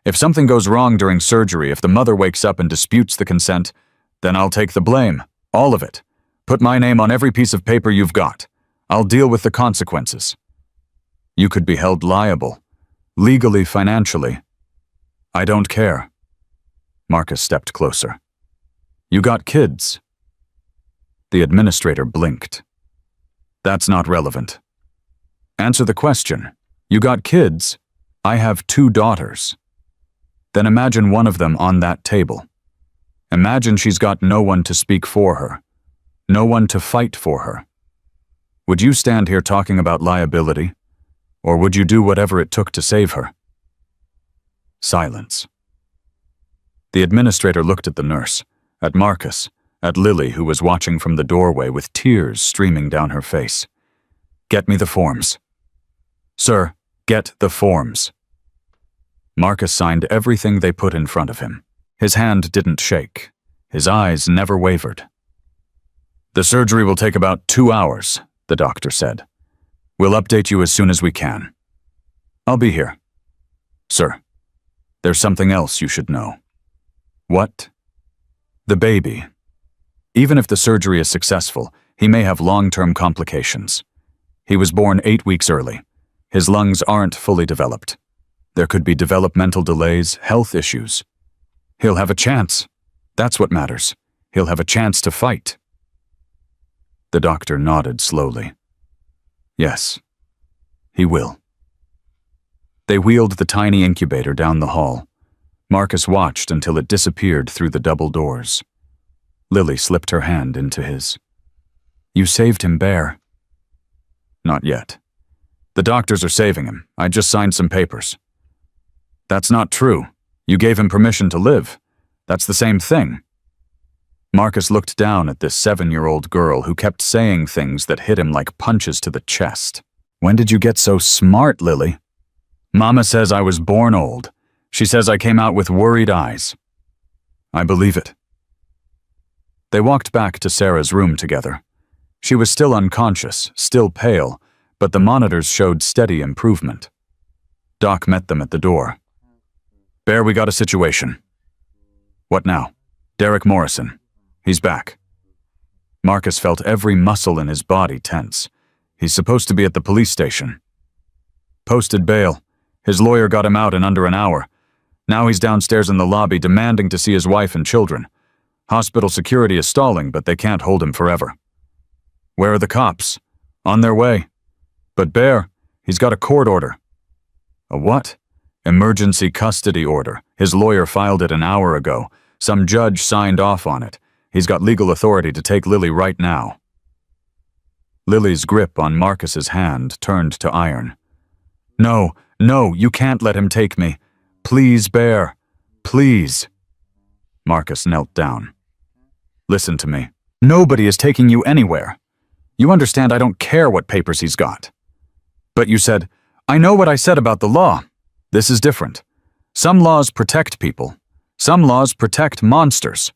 If something goes wrong during surgery, if the mother wakes up and disputes the consent, then I'll take the blame, all of it. Put my name on every piece of paper you've got. I'll deal with the consequences. You could be held liable, legally, financially. I don't care. Marcus stepped closer. You got kids. The administrator blinked. That's not relevant. Answer the question. You got kids? I have 2 daughters. Then imagine one of them on that table. Imagine she's got no one to speak for her, no one to fight for her. Would you stand here talking about liability, or would you do whatever it took to save her? Silence. The administrator looked at the nurse, at Marcus, at Lily, who was watching from the doorway with tears streaming down her face. Get me the forms. Sir, get the forms. Marcus signed everything they put in front of him. His hand didn't shake. His eyes never wavered. The surgery will take about 2 hours, the doctor said. We'll update you as soon as we can. I'll be here. Sir, there's something else you should know. What? The baby. Even if the surgery is successful, he may have long-term complications. He was born 8 weeks early. His lungs aren't fully developed. There could be developmental delays, health issues. He'll have a chance. That's what matters. He'll have a chance to fight. The doctor nodded slowly. Yes, he will. They wheeled the tiny incubator down the hall. Marcus watched until it disappeared through the double doors. Lily slipped her hand into his. You saved him, Bear. Not yet. The doctors are saving him. I just signed some papers. That's not true. You gave him permission to live. That's the same thing. Marcus looked down at this 7-year-old girl who kept saying things that hit him like punches to the chest. When did you get so smart, Lily? Mama says I was born old. She says I came out with worried eyes. I believe it. They walked back to Sarah's room together. She was still unconscious, still pale, but the monitors showed steady improvement. Doc met them at the door. Bear, we got a situation. What now? Derek Morrison. He's back. Marcus felt every muscle in his body tense. He's supposed to be at the police station. Posted bail. His lawyer got him out in under an hour. Now he's downstairs in the lobby demanding to see his wife and children. Hospital security is stalling, but they can't hold him forever. Where are the cops? On their way. But Bear, he's got a court order. A what? Emergency custody order. His lawyer filed it an hour ago. Some judge signed off on it. He's got legal authority to take Lily right now. Lily's grip on Marcus's hand turned to iron. No, you can't let him take me. Please, Bear. Please. Marcus knelt down. Listen to me. Nobody is taking you anywhere. You understand I don't care what papers he's got. But you said, I know what I said about the law. This is different. Some laws protect people. Some laws protect monsters.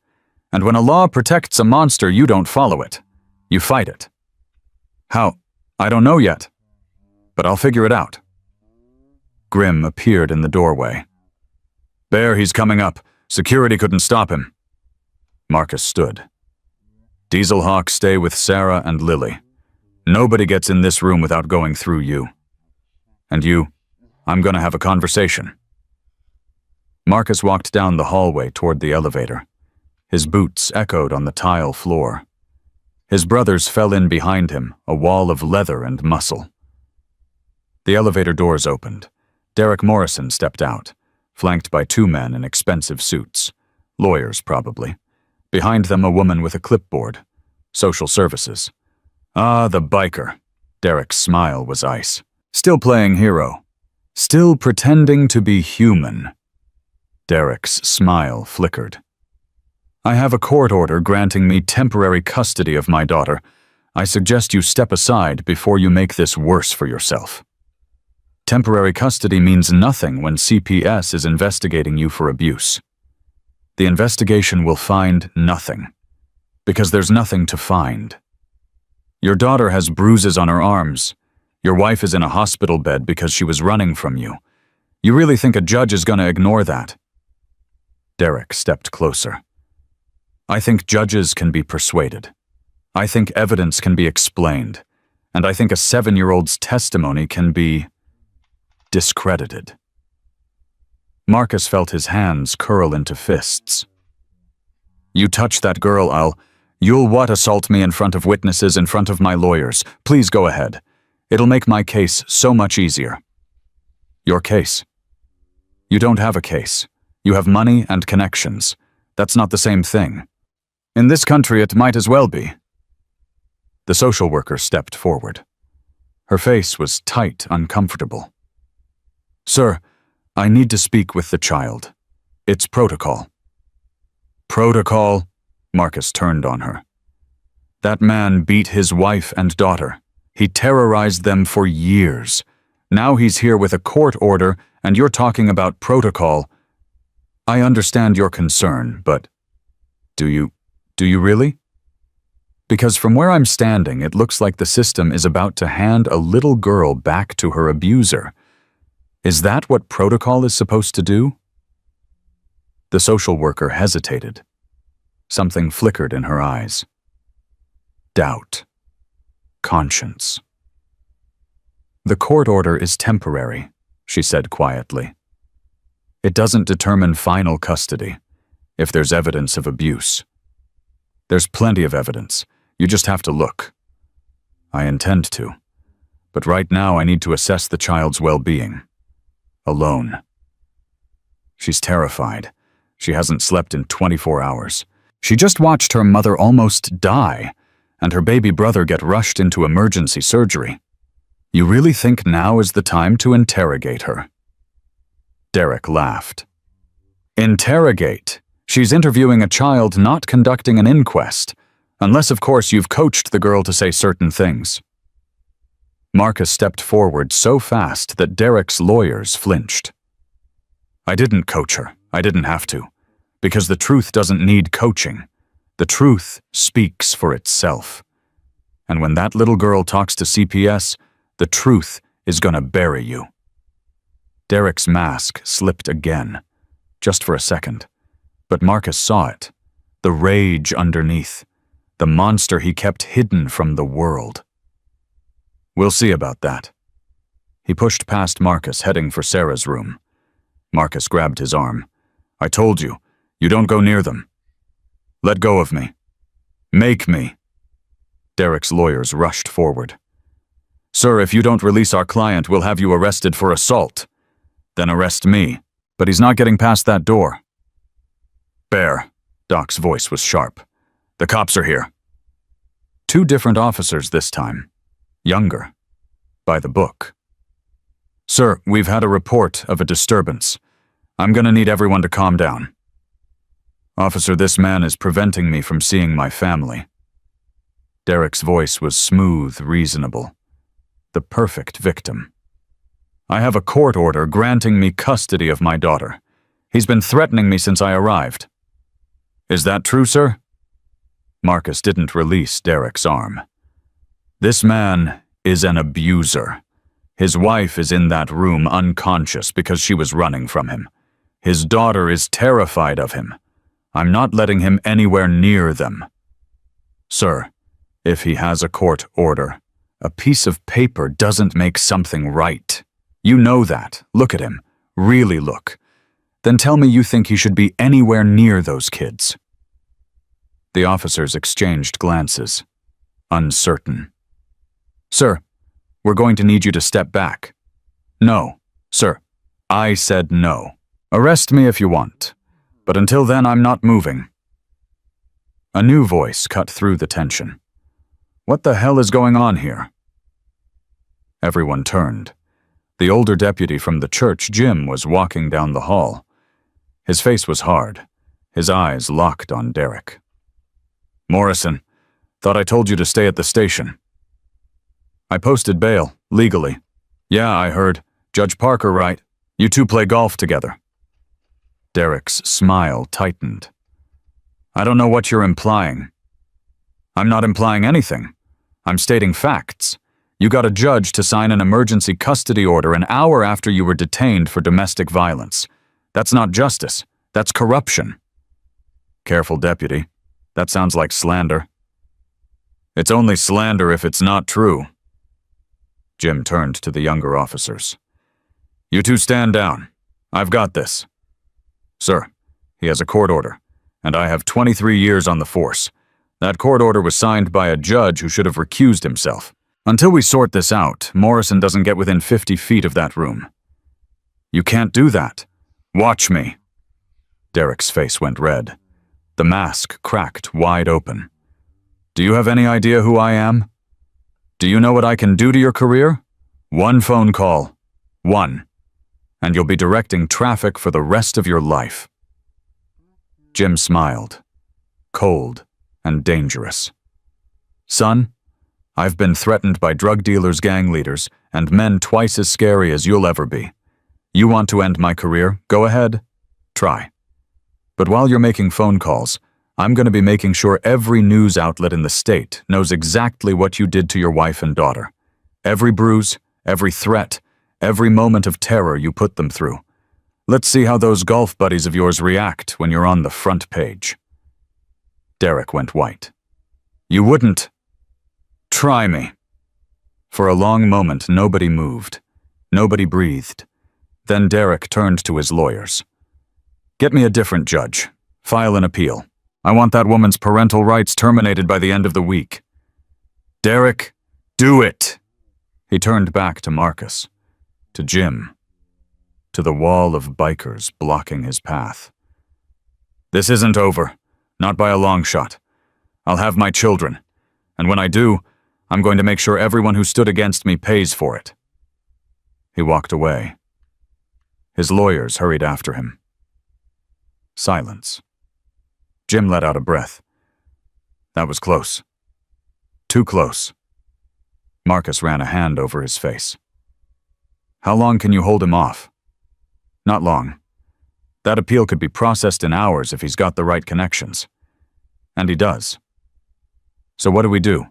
And when a law protects a monster, you don't follow it. You fight it. How? I don't know yet. But I'll figure it out. Grim appeared in the doorway. Bear, he's coming up. Security couldn't stop him. Marcus stood. Dieselhawk, stay with Sarah and Lily. Nobody gets in this room without going through you. And you, I'm gonna have a conversation. Marcus walked down the hallway toward the elevator. His boots echoed on the tile floor. His brothers fell in behind him, a wall of leather and muscle. The elevator doors opened. Derek Morrison stepped out, flanked by two men in expensive suits. Lawyers, probably. Behind them, a woman with a clipboard. Social services. Ah, the biker. Derek's smile was ice. Still playing hero. Still pretending to be human. Derek's smile flickered. I have a court order granting me temporary custody of my daughter. I suggest you step aside before you make this worse for yourself. Temporary custody means nothing when CPS is investigating you for abuse. The investigation will find nothing, because there's nothing to find. Your daughter has bruises on her arms. Your wife is in a hospital bed because she was running from you. You really think a judge is going to ignore that? Derek stepped closer. I think judges can be persuaded. I think evidence can be explained. And I think a 7-year-old's testimony can be discredited. Marcus felt his hands curl into fists. You touch that girl, you'll what assault me in front of witnesses, in front of my lawyers. Please go ahead. It'll make my case so much easier. Your case. You don't have a case. You have money and connections. That's not the same thing. In this country, it might as well be. The social worker stepped forward. Her face was tight, uncomfortable. Sir, I need to speak with the child. It's protocol. Protocol? Marcus turned on her. That man beat his wife and daughter. He terrorized them for years. Now he's here with a court order, and you're talking about protocol. I understand your concern, but do you really? Because from where I'm standing, it looks like the system is about to hand a little girl back to her abuser. Is that what protocol is supposed to do? The social worker hesitated. Something flickered in her eyes. Doubt. Conscience. The court order is temporary, she said quietly. It doesn't determine final custody, if there's evidence of abuse. There's plenty of evidence. You just have to look. I intend to. But right now I need to assess the child's well-being. Alone. She's terrified. She hasn't slept in 24 hours. She just watched her mother almost die, and her baby brother get rushed into emergency surgery. You really think now is the time to interrogate her? Derek laughed. Interrogate? She's interviewing a child, not conducting an inquest. Unless, of course, you've coached the girl to say certain things. Marcus stepped forward so fast that Derek's lawyers flinched. I didn't coach her. I didn't have to. Because the truth doesn't need coaching. The truth speaks for itself. And when that little girl talks to CPS, the truth is gonna bury you. Derek's mask slipped again, just for a second. But Marcus saw it. The rage underneath. The monster he kept hidden from the world. We'll see about that. He pushed past Marcus, heading for Sarah's room. Marcus grabbed his arm. I told you, you don't go near them. Let go of me. Make me. Derek's lawyers rushed forward. Sir, if you don't release our client, we'll have you arrested for assault. Then arrest me. But he's not getting past that door. Bear. Doc's voice was sharp. The cops are here. 2 different officers this time. Younger. By the book. Sir, we've had a report of a disturbance. I'm gonna need everyone to calm down. Officer, this man is preventing me from seeing my family. Derek's voice was smooth, reasonable. The perfect victim. I have a court order granting me custody of my daughter. He's been threatening me since I arrived. Is that true, sir? Marcus didn't release Derek's arm. This man is an abuser. His wife is in that room unconscious because she was running from him. His daughter is terrified of him. I'm not letting him anywhere near them. Sir, if he has a court order, a piece of paper doesn't make something right. You know that. Look at him. Really look. Then tell me you think he should be anywhere near those kids. The officers exchanged glances. Uncertain. Sir, we're going to need you to step back. No, sir. I said no. Arrest me if you want. But until then, I'm not moving. A new voice cut through the tension. What the hell is going on here? Everyone turned. The older deputy from the church, Jim, was walking down the hall. His face was hard, his eyes locked on Derek. Morrison, thought I told you to stay at the station. I posted bail, legally. Yeah, I heard. Judge Parker, right? You 2 play golf together. Derek's smile tightened. I don't know what you're implying. I'm not implying anything. I'm stating facts. You got a judge to sign an emergency custody order an hour after you were detained for domestic violence. That's not justice. That's corruption. Careful, deputy. That sounds like slander. It's only slander if it's not true. Jim turned to the younger officers. You 2 stand down. I've got this. Sir, he has a court order, and I have 23 years on the force. That court order was signed by a judge who should have recused himself. Until we sort this out, Morrison doesn't get within 50 feet of that room. You can't do that. Watch me. Derek's face went red. The mask cracked wide open. Do you have any idea who I am? Do you know what I can do to your career? 1 phone call. 1. And you'll be directing traffic for the rest of your life. Jim smiled. Cold and dangerous. Son, I've been threatened by drug dealers, gang leaders, and men twice as scary as you'll ever be. You want to end my career? Go ahead. Try. But while you're making phone calls, I'm going to be making sure every news outlet in the state knows exactly what you did to your wife and daughter. Every bruise, every threat, every moment of terror you put them through. Let's see how those golf buddies of yours react when you're on the front page. Derek went white. You wouldn't. Try me. For a long moment, nobody moved. Nobody breathed. Then Derek turned to his lawyers. Get me a different judge. File an appeal. I want that woman's parental rights terminated by the end of the week. Derek, do it! He turned back to Marcus, to Jim, to the wall of bikers blocking his path. This isn't over, not by a long shot. I'll have my children, and when I do, I'm going to make sure everyone who stood against me pays for it. He walked away. His lawyers hurried after him. Silence. Jim let out a breath. That was close. Too close. Marcus ran a hand over his face. How long can you hold him off? Not long. That appeal could be processed in hours if he's got the right connections. And he does. So what do?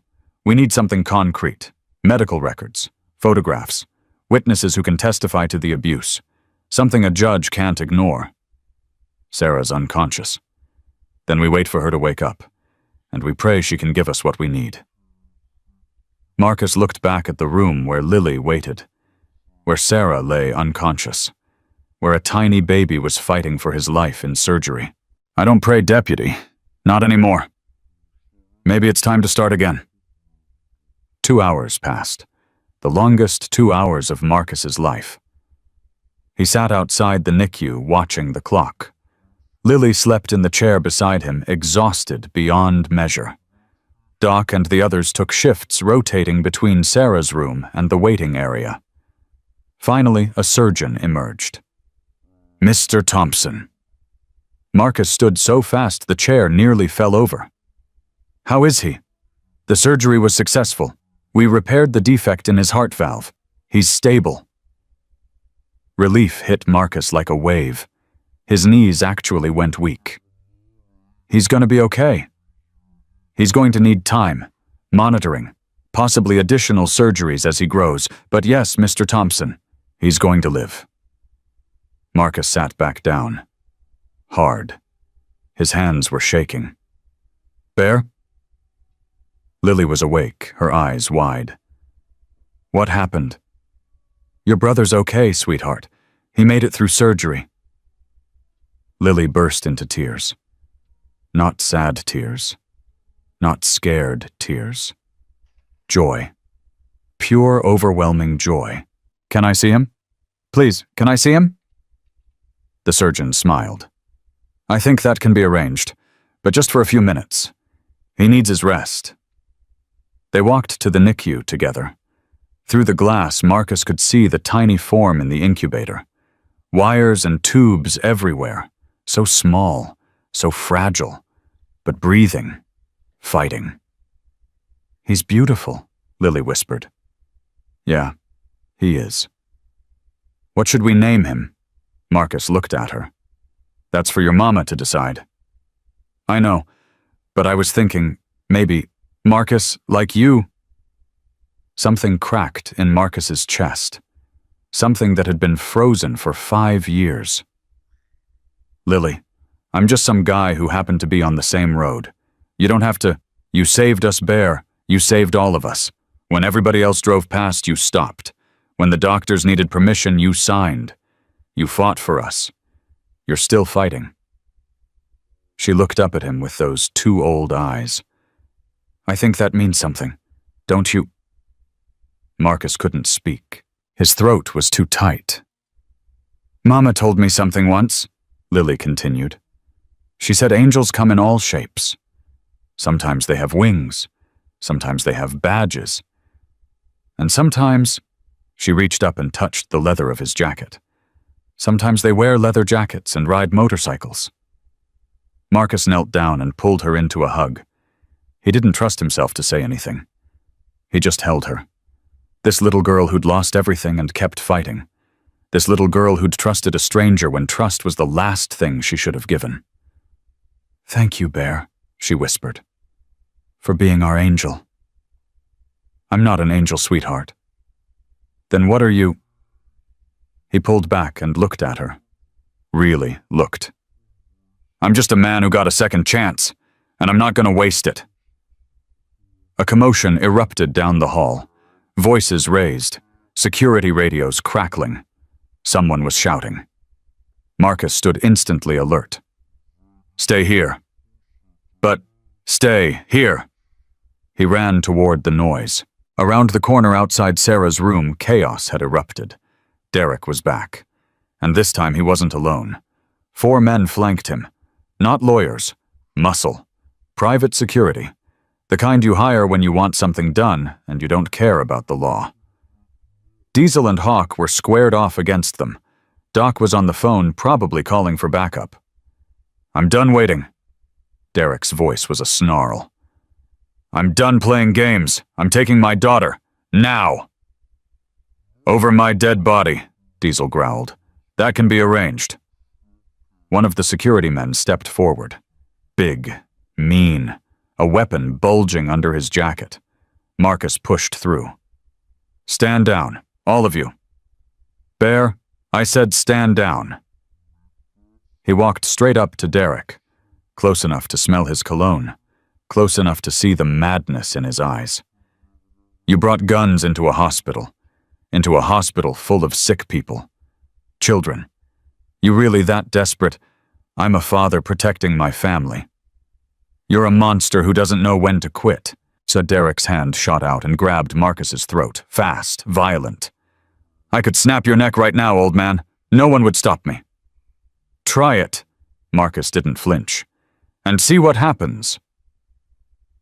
We need something concrete. Medical records, photographs, witnesses who can testify to the abuse. Something a judge can't ignore. Sarah's unconscious. Then we wait for her to wake up, and we pray she can give us what we need. Marcus looked back at the room where Lily waited, where Sarah lay unconscious, where a tiny baby was fighting for his life in surgery. I don't pray deputy. Not anymore. Maybe it's time to start again. 2 hours passed, the longest 2 hours of Marcus's life. He sat outside the NICU watching the clock. Lily slept in the chair beside him, exhausted beyond measure. Doc and the others took shifts rotating between Sarah's room and the waiting area. Finally, a surgeon emerged. Mr. Thompson. Marcus stood so fast the chair nearly fell over. How is he? The surgery was successful. We repaired the defect in his heart valve. He's stable. Relief hit Marcus like a wave. His knees actually went weak. He's going to be okay. He's going to need time, monitoring, possibly additional surgeries as he grows, but yes, Mr. Thompson, he's going to live. Marcus sat back down. Hard. His hands were shaking. Bear? Lily was awake, her eyes wide. What happened? Your brother's okay, sweetheart. He made it through surgery. Lily burst into tears. Not sad tears. Not scared tears. Joy. Pure, overwhelming joy. Can I see him? Please, can I see him? The surgeon smiled. I think that can be arranged, but just for a few minutes. He needs his rest. They walked to the NICU together. Through the glass, Marcus could see the tiny form in the incubator. Wires and tubes everywhere, so small, so fragile, but breathing, fighting. He's beautiful, Lily whispered. Yeah, he is. What should we name him? Marcus looked at her. That's for your mama to decide. I know, but I was thinking, maybe, Marcus, like you. Something cracked in Marcus's chest. Something that had been frozen for 5 years. Lily, I'm just some guy who happened to be on the same road. You don't have to. You saved us, Bear. You saved all of us. When everybody else drove past, you stopped. When the doctors needed permission, you signed. You fought for us. You're still fighting. She looked up at him with those 2 old eyes. I think that means something. Don't you? Marcus couldn't speak. His throat was too tight. Mama told me something once, Lily continued. She said angels come in all shapes. Sometimes they have wings. Sometimes they have badges. And sometimes, she reached up and touched the leather of his jacket. Sometimes they wear leather jackets and ride motorcycles. Marcus knelt down and pulled her into a hug. He didn't trust himself to say anything. He just held her. This little girl who'd lost everything and kept fighting. This little girl who'd trusted a stranger when trust was the last thing she should have given. Thank you, Bear, she whispered, for being our angel. I'm not an angel, sweetheart. Then what are you? He pulled back and looked at her. Really looked. I'm just a man who got a second chance, and I'm not going to waste it. A commotion erupted down the hall. Voices raised, security radios crackling. Someone was shouting. Marcus stood instantly alert. Stay here. But stay here. He ran toward the noise. Around the corner outside Sarah's room, chaos had erupted. Derek was back. And this time he wasn't alone. 4 men flanked him. Not lawyers. Muscle. Private security. The kind you hire when you want something done and you don't care about the law. Diesel and Hawk were squared off against them. Doc was on the phone, probably calling for backup. I'm done waiting. Derek's voice was a snarl. I'm done playing games. I'm taking my daughter. Now! Over my dead body, Diesel growled. That can be arranged. One of the security men stepped forward. Big, mean, a weapon bulging under his jacket. Marcus pushed through. Stand down, all of you. Bear, I said stand down. He walked straight up to Derek, close enough to smell his cologne, close enough to see the madness in his eyes. You brought guns into a hospital full of sick people, children. You really that desperate? I'm a father protecting my family. You're a monster who doesn't know when to quit, said Derek's hand shot out and grabbed Marcus's throat, fast, violent. I could snap your neck right now, old man. No one would stop me. Try it. Marcus didn't flinch. And see what happens.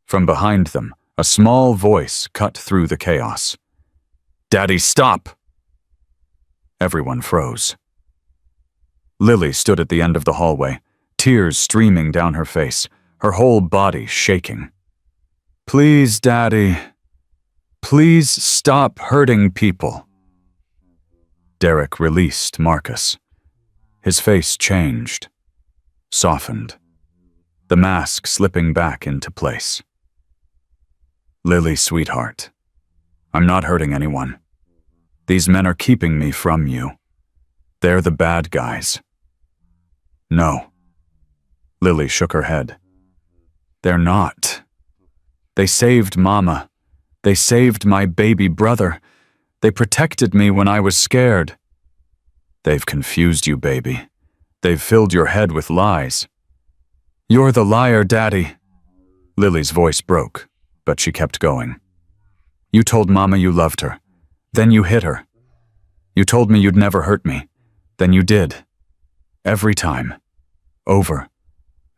From behind them, a small voice cut through the chaos. Daddy, stop! Everyone froze. Lily stood at the end of the hallway, tears streaming down her face, her whole body shaking. Please, Daddy. Please stop hurting people. Derek released Marcus. His face changed, softened, the mask slipping back into place. Lily, sweetheart, I'm not hurting anyone. These men are keeping me from you. They're the bad guys. No. Lily shook her head. They're not. They saved Mama. They saved my baby brother. They protected me when I was scared. They've confused you, baby. They've filled your head with lies. You're the liar, Daddy. Lily's voice broke, but she kept going. You told Mama you loved her. Then you hit her. You told me you'd never hurt me. Then you did. Every time. Over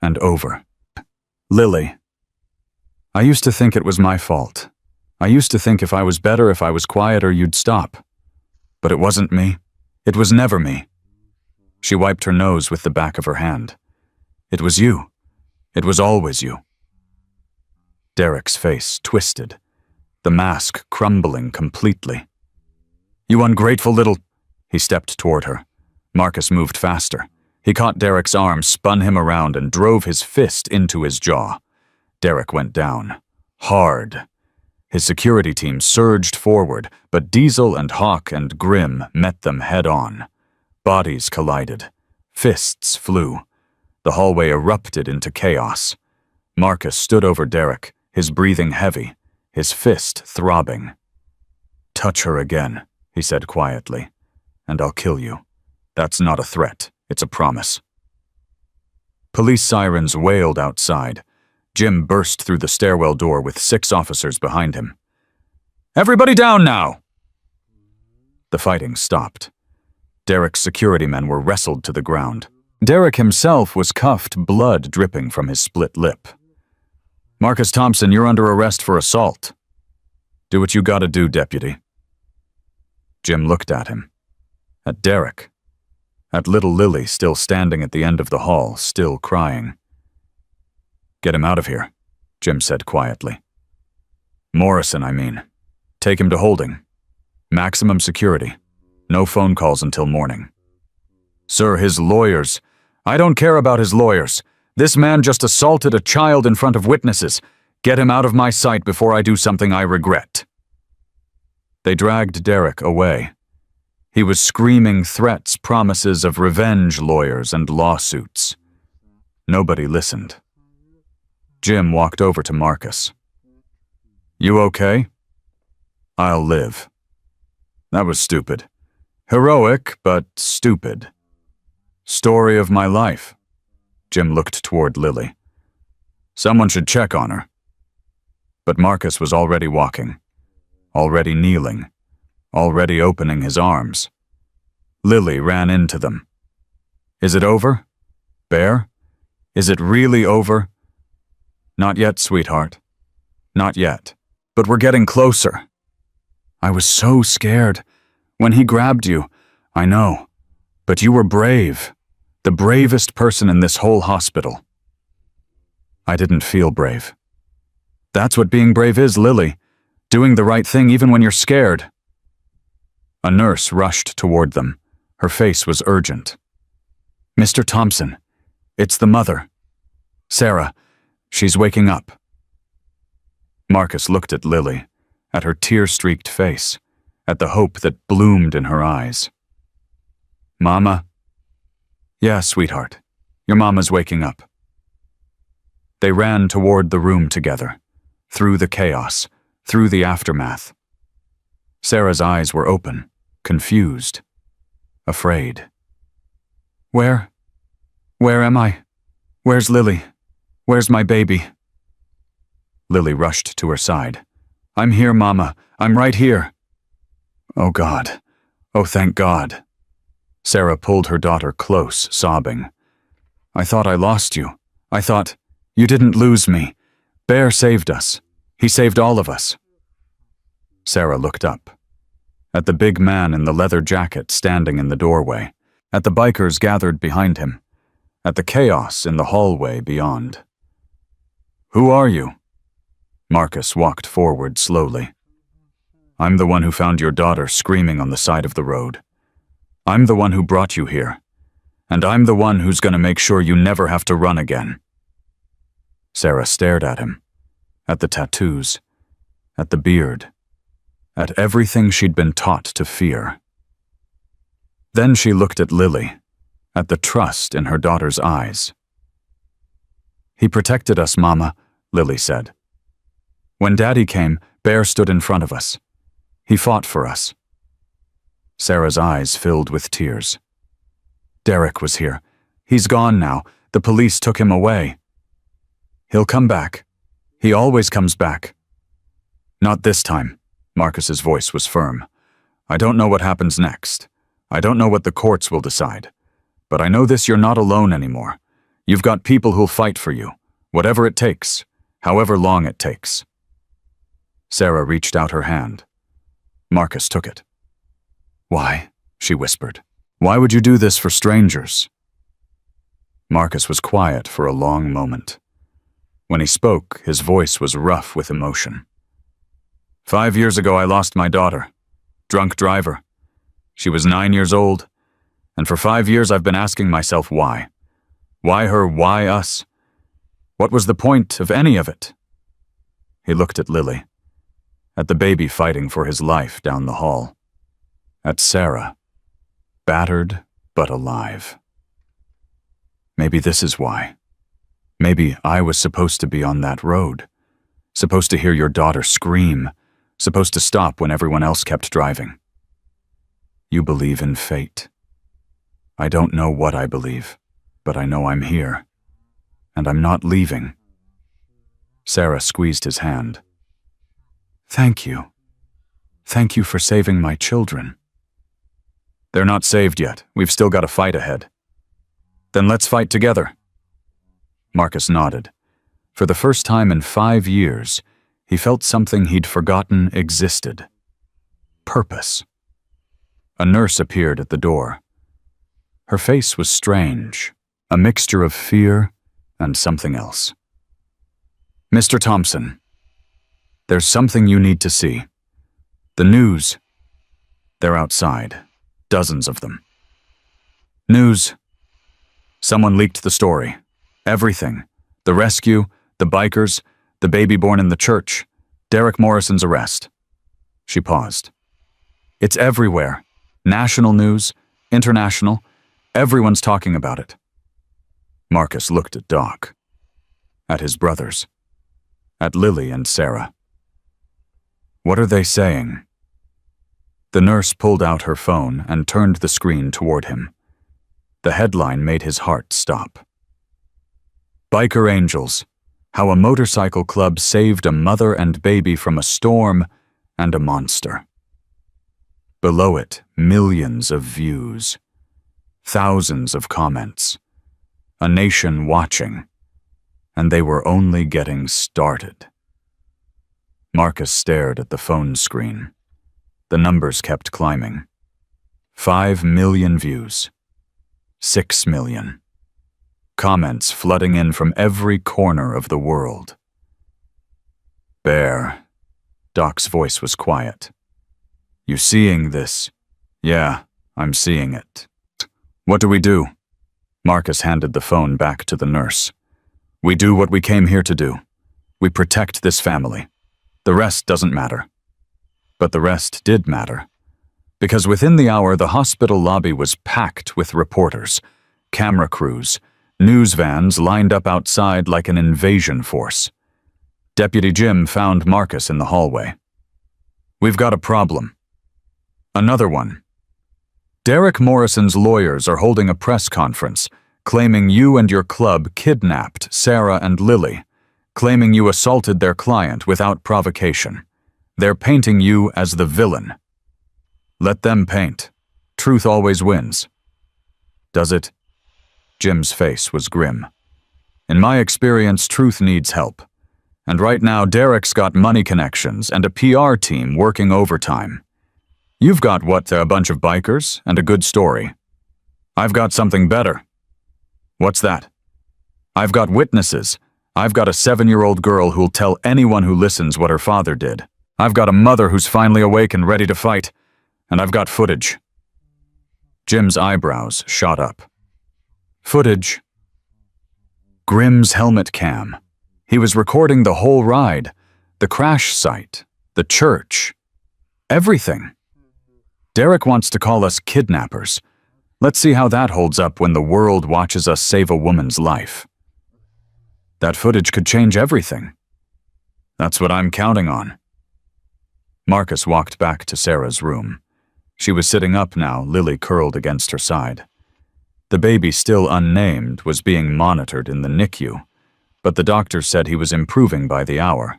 and over. Lily. I used to think it was my fault. I used to think if I was better, if I was quieter, you'd stop. But it wasn't me. It was never me. She wiped her nose with the back of her hand. It was you. It was always you. Derek's face twisted, the mask crumbling completely. You ungrateful little... He stepped toward her. Marcus moved faster. He caught Derek's arm, spun him around, and drove his fist into his jaw. Derek went down. Hard. His security team surged forward, but Diesel and Hawk and Grim met them head-on. Bodies collided. Fists flew. The hallway erupted into chaos. Marcus stood over Derek, his breathing heavy, his fist throbbing. Touch her again, he said quietly, and I'll kill you. That's not a threat, it's a promise. Police sirens wailed outside. Jim burst through the stairwell door with 6 officers behind him. Everybody down now! The fighting stopped. Derek's security men were wrestled to the ground. Derek himself was cuffed, blood dripping from his split lip. Marcus Thompson, you're under arrest for assault. Do what you gotta do, deputy. Jim looked at him. At Derek. At little Lily still standing at the end of the hall, still crying. Get him out of here, Jim said quietly. Morrison, I mean. Take him to holding. Maximum security. No phone calls until morning. Sir, his lawyers. I don't care about his lawyers. This man just assaulted a child in front of witnesses. Get him out of my sight before I do something I regret. They dragged Derek away. He was screaming threats, promises of revenge lawyers and lawsuits. Nobody listened. Jim walked over to Marcus. You okay? I'll live. That was stupid. Heroic, but stupid. Story of my life. Jim looked toward Lily. Someone should check on her. But Marcus was already walking, already kneeling, already opening his arms. Lily ran into them. Is it over? Bear? Is it really over? Not yet, sweetheart. Not yet. But we're getting closer. I was so scared. When he grabbed you, I know. But you were brave. The bravest person in this whole hospital. I didn't feel brave. That's what being brave is, Lily. Doing the right thing even when you're scared. A nurse rushed toward them. Her face was urgent. Mr. Thompson, it's the mother. Sarah, she's waking up. Marcus looked at Lily, at her tear-streaked face, at the hope that bloomed in her eyes. Mama? Yeah, sweetheart. Your mama's waking up. They ran toward the room together, through the chaos, through the aftermath. Sarah's eyes were open, confused, afraid. Where am I? Where's Lily? Where's my baby? Lily rushed to her side. I'm here, Mama. I'm right here. Oh, God. Oh, thank God. Sarah pulled her daughter close, sobbing. I thought I lost you. I thought, you didn't lose me. Bear saved us. He saved all of us. Sarah looked up. At the big man in the leather jacket standing in the doorway. At the bikers gathered behind him. At the chaos in the hallway beyond. Who are you? Marcus walked forward slowly. I'm the one who found your daughter screaming on the side of the road. I'm the one who brought you here. And I'm the one who's going to make sure you never have to run again. Sarah stared at him. At the tattoos. At the beard. At everything she'd been taught to fear. Then she looked at Lily. At the trust in her daughter's eyes. He protected us, Mama, Lily said. When Daddy came, Bear stood in front of us. He fought for us. Sarah's eyes filled with tears. Derek was here. He's gone now. The police took him away. He'll come back. He always comes back. Not this time. Marcus's voice was firm. I don't know what happens next. I don't know what the courts will decide. But I know this, you're not alone anymore. You've got people who'll fight for you, whatever it takes, however long it takes. Sarah reached out her hand. Marcus took it. Why? She whispered. Why would you do this for strangers? Marcus was quiet for a long moment. When he spoke, his voice was rough with emotion. 5 years ago, I lost my daughter. Drunk driver. She was 9 years old, and for 5 years I've been asking myself why. Why her, why us? What was the point of any of it? He looked at Lily, at the baby fighting for his life down the hall, at Sarah, battered but alive. Maybe this is why. Maybe I was supposed to be on that road, supposed to hear your daughter scream, supposed to stop when everyone else kept driving. You believe in fate. I don't know what I believe, but I know I'm here, and I'm not leaving. Sarah squeezed his hand. Thank you. Thank you for saving my children. They're not saved yet. We've still got a fight ahead. Then let's fight together. Marcus nodded. For the first time in 5 years, he felt something he'd forgotten existed. Purpose. A nurse appeared at the door. Her face was strange, a mixture of fear and something else. Mr. Thompson, there's something you need to see. The news. They're outside. Dozens of them. News. Someone leaked the story. Everything. The rescue, the bikers, the baby born in the church, Derek Morrison's arrest. She paused. It's everywhere. National news, international, everyone's talking about it. Marcus looked at Doc, at his brothers, at Lily and Sarah. What are they saying? The nurse pulled out her phone and turned the screen toward him. The headline made his heart stop. Biker Angels, how a motorcycle club saved a mother and baby from a storm and a monster. Below it, millions of views, thousands of comments, a nation watching, and they were only getting started. Marcus stared at the phone screen. The numbers kept climbing. 5 million views. 6 million. Comments flooding in from every corner of the world. Bear. Doc's voice was quiet. You seeing this? Yeah, I'm seeing it. What do we do? Marcus handed the phone back to the nurse. We do what we came here to do. We protect this family. The rest doesn't matter. But the rest did matter. Because within the hour, the hospital lobby was packed with reporters, camera crews, news vans lined up outside like an invasion force. Deputy Jim found Marcus in the hallway. We've got a problem. Another one. Derek Morrison's lawyers are holding a press conference, claiming you and your club kidnapped Sarah and Lily, claiming you assaulted their client without provocation. They're painting you as the villain. Let them paint. Truth always wins. Does it? Jim's face was grim. In my experience, truth needs help. And right now, Derek's got money connections and a PR team working overtime. You've got what, a bunch of bikers and a good story. I've got something better. What's that? I've got witnesses. I've got a 7-year-old girl who'll tell anyone who listens what her father did. I've got a mother who's finally awake and ready to fight. And I've got footage. Jim's eyebrows shot up. Footage. Grimm's helmet cam. He was recording the whole ride, the crash site, the church, everything. Derek wants to call us kidnappers. Let's see how that holds up when the world watches us save a woman's life. That footage could change everything. That's what I'm counting on. Marcus walked back to Sarah's room. She was sitting up now, Lily curled against her side. The baby, still unnamed, was being monitored in the NICU, but the doctor said he was improving by the hour.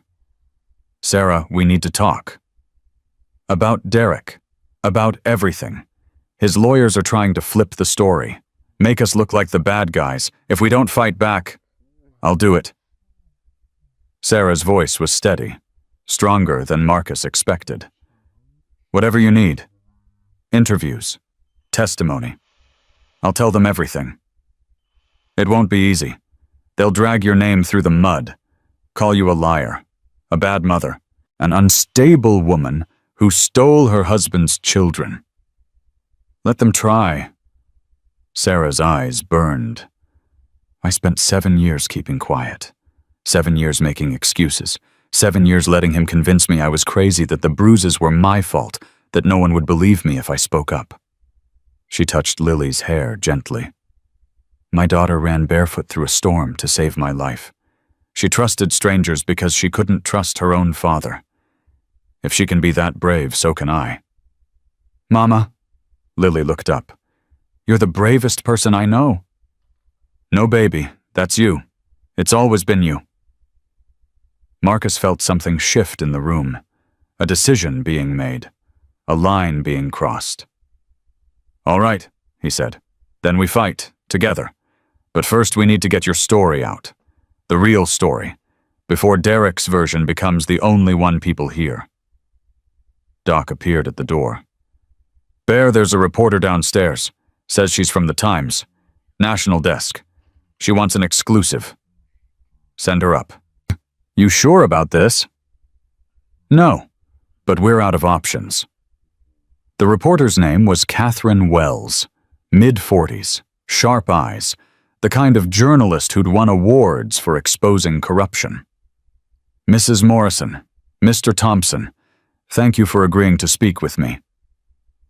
Sarah, we need to talk. About Derek. About everything. His lawyers are trying to flip the story, make us look like the bad guys. If we don't fight back, I'll do it. Sarah's voice was steady, stronger than Marcus expected. Whatever you need. Interviews. Testimony. I'll tell them everything. It won't be easy. They'll drag your name through the mud, call you a liar, a bad mother, an unstable woman who stole her husband's children. Let them try. Sarah's eyes burned. I spent 7 years keeping quiet, 7 years making excuses, 7 years letting him convince me I was crazy, that the bruises were my fault, that no one would believe me if I spoke up. She touched Lily's hair gently. My daughter ran barefoot through a storm to save my life. She trusted strangers because she couldn't trust her own father. If she can be that brave, so can I. Mama, Lily looked up. You're the bravest person I know. No, baby, that's you. It's always been you. Marcus felt something shift in the room, a decision being made, a line being crossed. All right, he said. Then we fight, together. But first we need to get your story out. The real story, before Derek's version becomes the only one people hear. Doc appeared at the door. Bear, there's a reporter downstairs. Says she's from the Times. National desk. She wants an exclusive. Send her up. You sure about this? No, but we're out of options. The reporter's name was Catherine Wells, mid-40s, sharp eyes, the kind of journalist who'd won awards for exposing corruption. Mrs. Morrison, Mr. Thompson, thank you for agreeing to speak with me.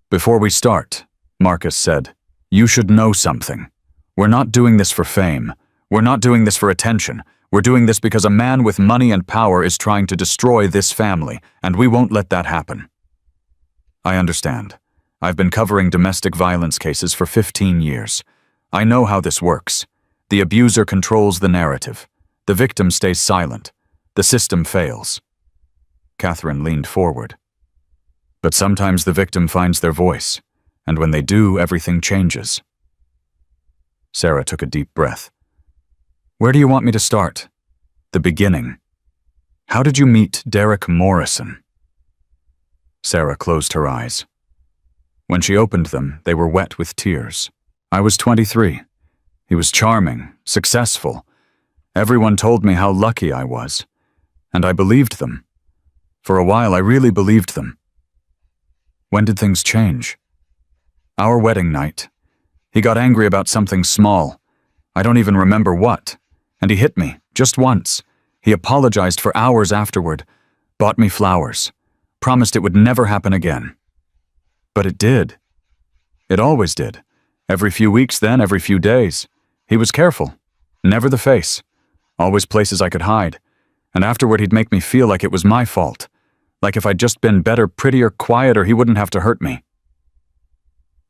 Before we start, Marcus said, you should know something. We're not doing this for fame. We're not doing this for attention. We're doing this because a man with money and power is trying to destroy this family, and we won't let that happen. I understand. I've been covering domestic violence cases for 15 years. I know how this works. The abuser controls the narrative. The victim stays silent. The system fails. Catherine leaned forward. But sometimes the victim finds their voice, and when they do, everything changes. Sarah took a deep breath. Where do you want me to start? The beginning. How did you meet Derek Morrison? Sarah closed her eyes. When she opened them, they were wet with tears. I was 23. He was charming, successful. Everyone told me how lucky I was, and I believed them. For a while, I really believed them. When did things change? Our wedding night. He got angry about something small. I don't even remember what. And he hit me, just once. He apologized for hours afterward, bought me flowers, promised it would never happen again. But it did. It always did. Every few weeks then, every few days. He was careful. Never the face. Always places I could hide. And afterward he'd make me feel like it was my fault. Like if I'd just been better, prettier, quieter, he wouldn't have to hurt me.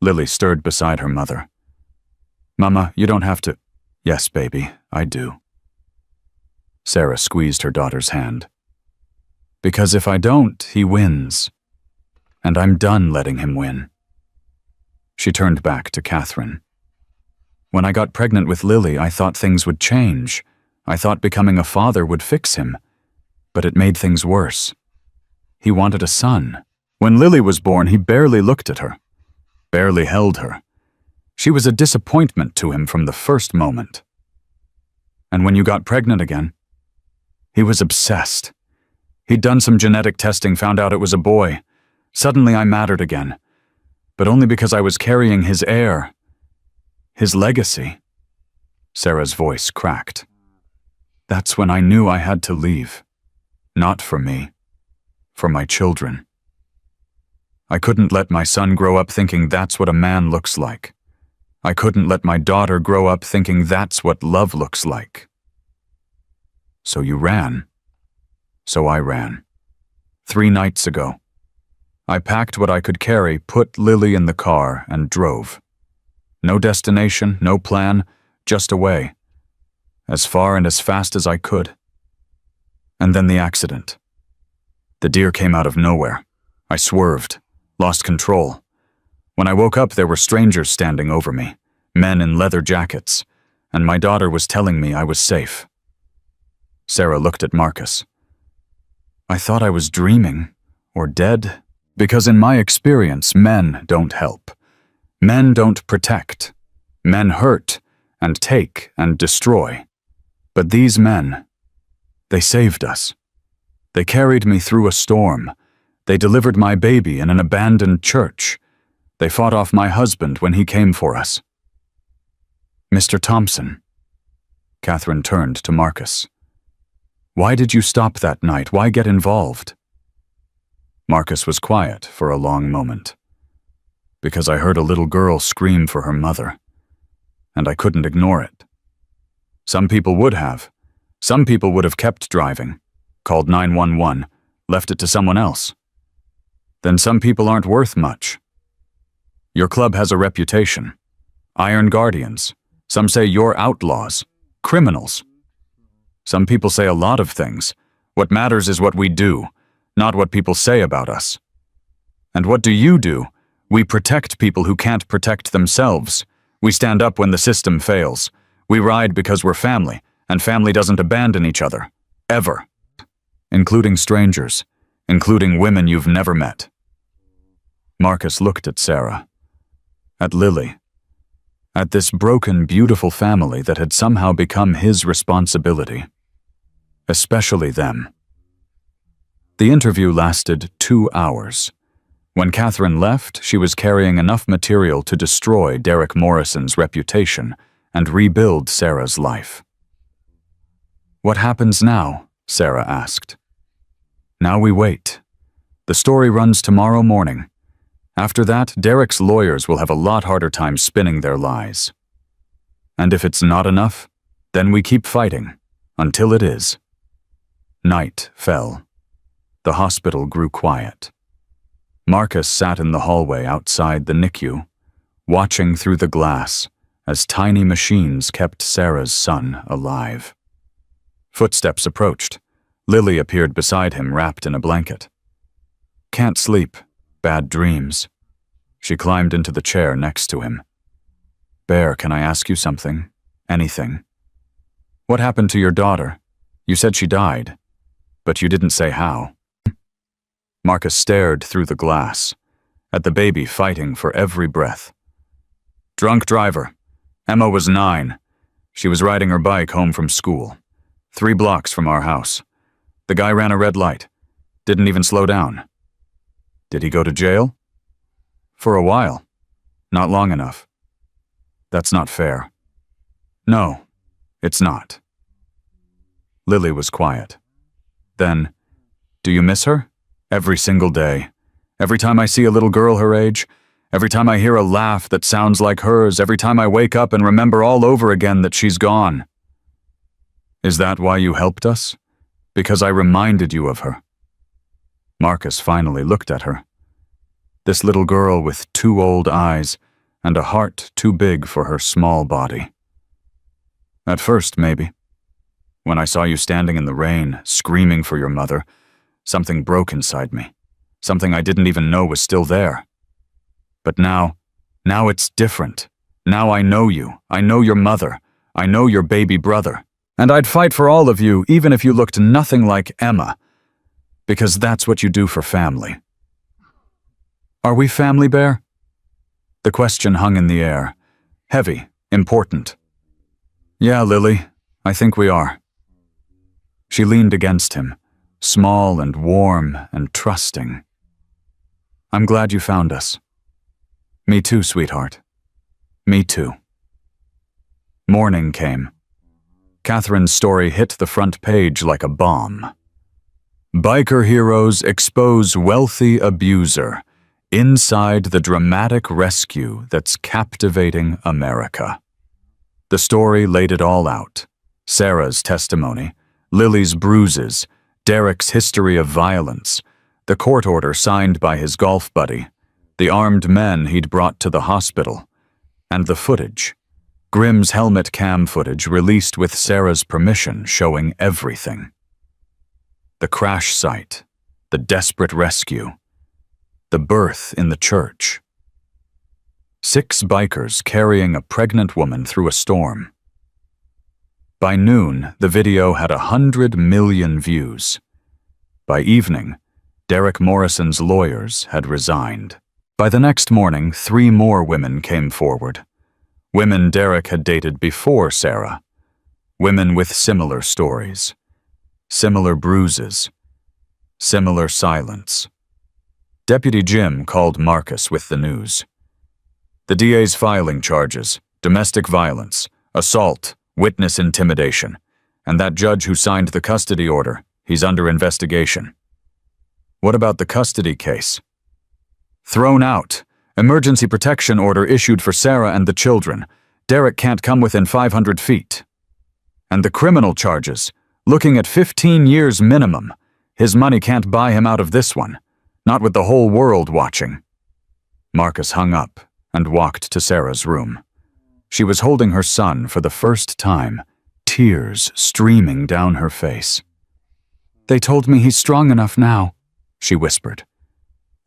Lily stirred beside her mother. Mama, you don't have to. Yes, baby, I do. Sarah squeezed her daughter's hand. Because if I don't, he wins. And I'm done letting him win. She turned back to Catherine. When I got pregnant with Lily, I thought things would change. I thought becoming a father would fix him. But it made things worse. He wanted a son. When Lily was born, he barely looked at her. Barely held her. She was a disappointment to him from the first moment. And when you got pregnant again, he was obsessed. He'd done some genetic testing, found out it was a boy. Suddenly I mattered again. But only because I was carrying his heir. His legacy. Sarah's voice cracked. That's when I knew I had to leave. Not for me. For my children. I couldn't let my son grow up thinking that's what a man looks like. I couldn't let my daughter grow up thinking that's what love looks like. So you ran. So I ran. 3 nights ago. I packed what I could carry, put Lily in the car, and drove. No destination, no plan, just away. As far and as fast as I could. And then the accident. The deer came out of nowhere. I swerved, lost control. When I woke up, there were strangers standing over me, men in leather jackets, and my daughter was telling me I was safe. Sarah looked at Marcus. I thought I was dreaming, or dead, because in my experience, men don't help. Men don't protect. Men hurt, and take, and destroy. But these men, they saved us. They carried me through a storm. They delivered my baby in an abandoned church. They fought off my husband when he came for us. Mr. Thompson. Catherine turned to Marcus. Why did you stop that night? Why get involved? Marcus was quiet for a long moment. Because I heard a little girl scream for her mother. And I couldn't ignore it. Some people would have. Some people would have kept driving, called 911, left it to someone else. Then some people aren't worth much. Your club has a reputation. Iron Guardians. Some say you're outlaws, criminals. Some people say a lot of things. What matters is what we do, not what people say about us. And what do you do? We protect people who can't protect themselves. We stand up when the system fails. We ride because we're family, and family doesn't abandon each other. Ever. Including strangers. Including women you've never met. Marcus looked at Sarah. At Lily. At this broken, beautiful family that had somehow become his responsibility. Especially them. The interview lasted 2 hours. When Catherine left, she was carrying enough material to destroy Derek Morrison's reputation and rebuild Sarah's life. What happens now? Sarah asked. Now we wait. The story runs tomorrow morning. After that, Derek's lawyers will have a lot harder time spinning their lies. And if it's not enough, then we keep fighting, until it is. Night fell. The hospital grew quiet. Marcus sat in the hallway outside the NICU, watching through the glass as tiny machines kept Sarah's son alive. Footsteps approached. Lily appeared beside him, wrapped in a blanket. Can't sleep. Bad dreams. She climbed into the chair next to him. Bear, can I ask you something? Anything. What happened to your daughter? You said she died, but you didn't say how. Marcus stared through the glass, at the baby fighting for every breath. Drunk driver. Emma was 9. She was riding her bike home from school. 3 blocks from our house. The guy ran a red light. Didn't even slow down. Did he go to jail? For a while. Not long enough. That's not fair. No, it's not. Lily was quiet. Then, do you miss her? Every single day. Every time I see a little girl her age, every time I hear a laugh that sounds like hers, every time I wake up and remember all over again that she's gone. Is that why you helped us? Because I reminded you of her. Marcus finally looked at her. This little girl with 2 old eyes, and a heart too big for her small body. At first, maybe. When I saw you standing in the rain, screaming for your mother, something broke inside me. Something I didn't even know was still there. But now it's different. Now I know you. I know your mother. I know your baby brother. And I'd fight for all of you, even if you looked nothing like Emma. Because that's what you do for family. Are we family, Bear? The question hung in the air. Heavy, important. Yeah, Lily, I think we are. She leaned against him, small and warm and trusting. I'm glad you found us. Me too, sweetheart. Me too. Morning came. Catherine's story hit the front page like a bomb. Biker heroes expose wealthy abuser inside the dramatic rescue that's captivating America. The story laid it all out. Sarah's testimony, Lily's bruises, Derek's history of violence, the court order signed by his golf buddy, the armed men he'd brought to the hospital, and the footage. Grimm's helmet cam footage released with Sarah's permission showing everything. The crash site, the desperate rescue, the birth in the church. 6 bikers carrying a pregnant woman through a storm. By noon, the video had 100 million views. By evening, Derek Morrison's lawyers had resigned. By the next morning, 3 more women came forward. Women Derek had dated before Sarah. Women with similar stories. Similar bruises. Similar silence. Deputy Jim called Marcus with the news. The DA's filing charges, domestic violence, assault, witness intimidation, and that judge who signed the custody order, he's under investigation. What about the custody case? Thrown out. Emergency protection order issued for Sarah and the children. Derek can't come within 500 feet. And the criminal charges, looking at 15 years minimum. His money can't buy him out of this one, not with the whole world watching. Marcus hung up and walked to Sarah's room. She was holding her son for the first time, tears streaming down her face. They told me he's strong enough now, she whispered.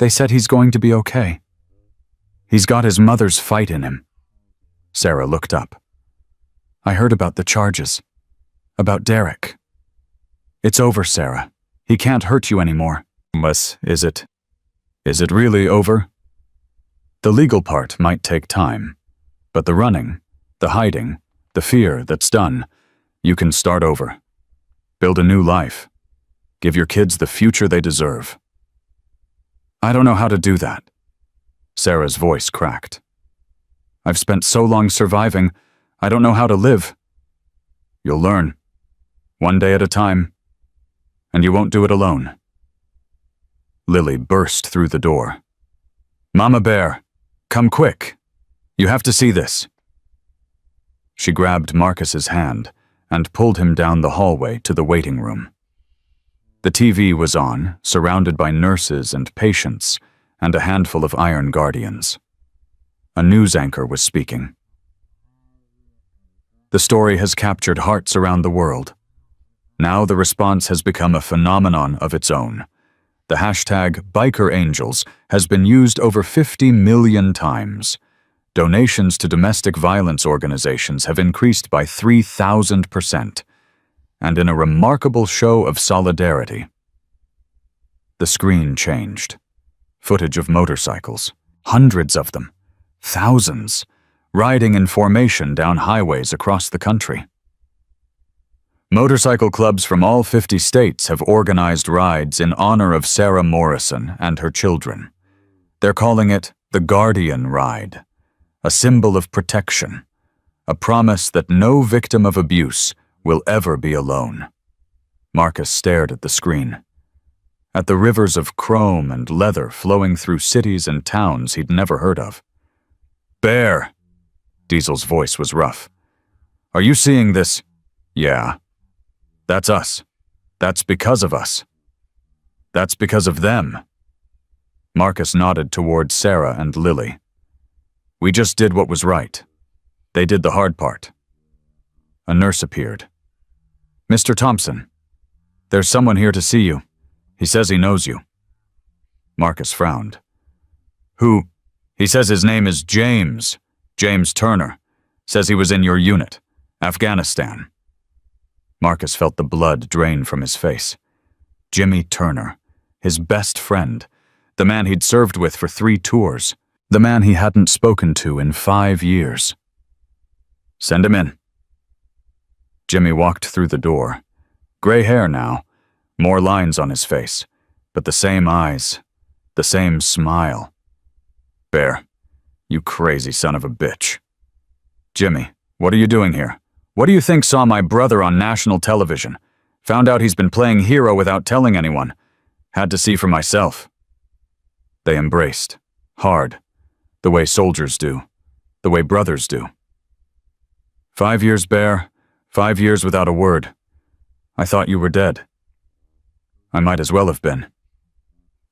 They said he's going to be okay. He's got his mother's fight in him. Sarah looked up. I heard about the charges. About Derek. It's over, Sarah. He can't hurt you anymore. Is it? Is it really over? The legal part might take time, but the running, the hiding, the fear that's done, you can start over. Build a new life. Give your kids the future they deserve. I don't know how to do that. Sarah's voice cracked. I've spent so long surviving, I don't know how to live. You'll learn, one day at a time, and you won't do it alone. Lily burst through the door. Mama Bear, come quick. You have to see this. She grabbed Marcus's hand and pulled him down the hallway to the waiting room. The TV was on, surrounded by nurses and patients, and a handful of iron guardians. A news anchor was speaking. The story has captured hearts around the world. Now the response has become a phenomenon of its own. The hashtag #BikerAngels has been used over 50 million times. Donations to domestic violence organizations have increased by 3,000%. And in a remarkable show of solidarity, the screen changed. Footage of motorcycles, hundreds of them, thousands, riding in formation down highways across the country. Motorcycle clubs from all 50 states have organized rides in honor of Sarah Morrison and her children. They're calling it the Guardian Ride, a symbol of protection, a promise that no victim of abuse will ever be alone. Marcus stared at the screen, at the rivers of chrome and leather flowing through cities and towns he'd never heard of. Bear, Diesel's voice was rough. Are you seeing this? Yeah. That's us. That's because of us. That's because of them. Marcus nodded toward Sarah and Lily. We just did what was right. They did the hard part. A nurse appeared. Mr. Thompson, there's someone here to see you. He says he knows you. Marcus frowned. Who? He says his name is James. James Turner. Says he was in your unit. Afghanistan. Marcus felt the blood drain from his face. Jimmy Turner. His best friend. The man he'd served with for 3 tours. The man he hadn't spoken to in 5 years. Send him in. Jimmy walked through the door. Gray hair now. More lines on his face. But the same eyes. The same smile. Bear, you crazy son of a bitch. Jimmy, what are you doing here? What do you think saw my brother on national television? Found out he's been playing hero without telling anyone. Had to see for myself. They embraced. Hard. The way soldiers do. The way brothers do. 5 years, Bear. 5 years without a word. I thought you were dead. I might as well have been.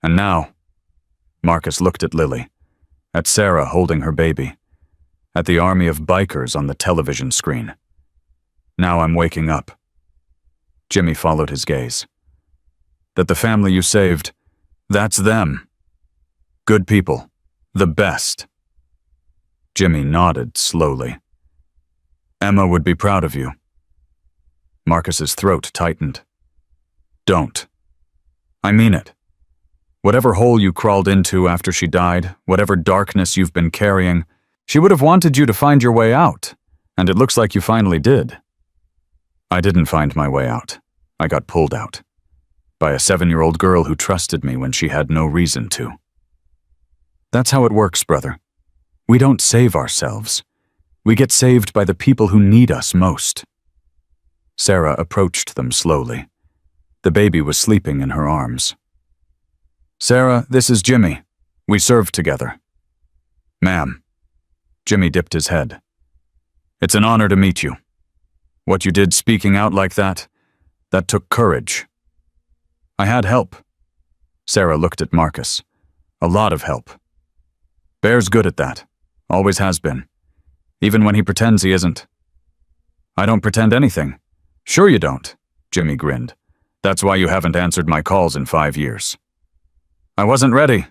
And now, Marcus looked at Lily, at Sarah holding her baby, at the army of bikers on the television screen. Now I'm waking up. Jimmy followed his gaze. That the family you saved, that's them. Good people. The best. Jimmy nodded slowly. Emma would be proud of you. Marcus's throat tightened. Don't. I mean it. Whatever hole you crawled into after she died, whatever darkness you've been carrying, she would have wanted you to find your way out, and it looks like you finally did. I didn't find my way out. I got pulled out. By a 7-year-old girl who trusted me when she had no reason to. That's how it works, brother. We don't save ourselves. We get saved by the people who need us most. Sarah approached them slowly. The baby was sleeping in her arms. Sarah, this is Jimmy. We served together. Ma'am. Jimmy dipped his head. It's an honor to meet you. What you did speaking out like that took courage. I had help. Sarah looked at Marcus. A lot of help. Bear's good at that. Always has been. Even when he pretends he isn't. I don't pretend anything. Sure you don't, Jimmy grinned. That's why you haven't answered my calls in 5 years. I wasn't ready.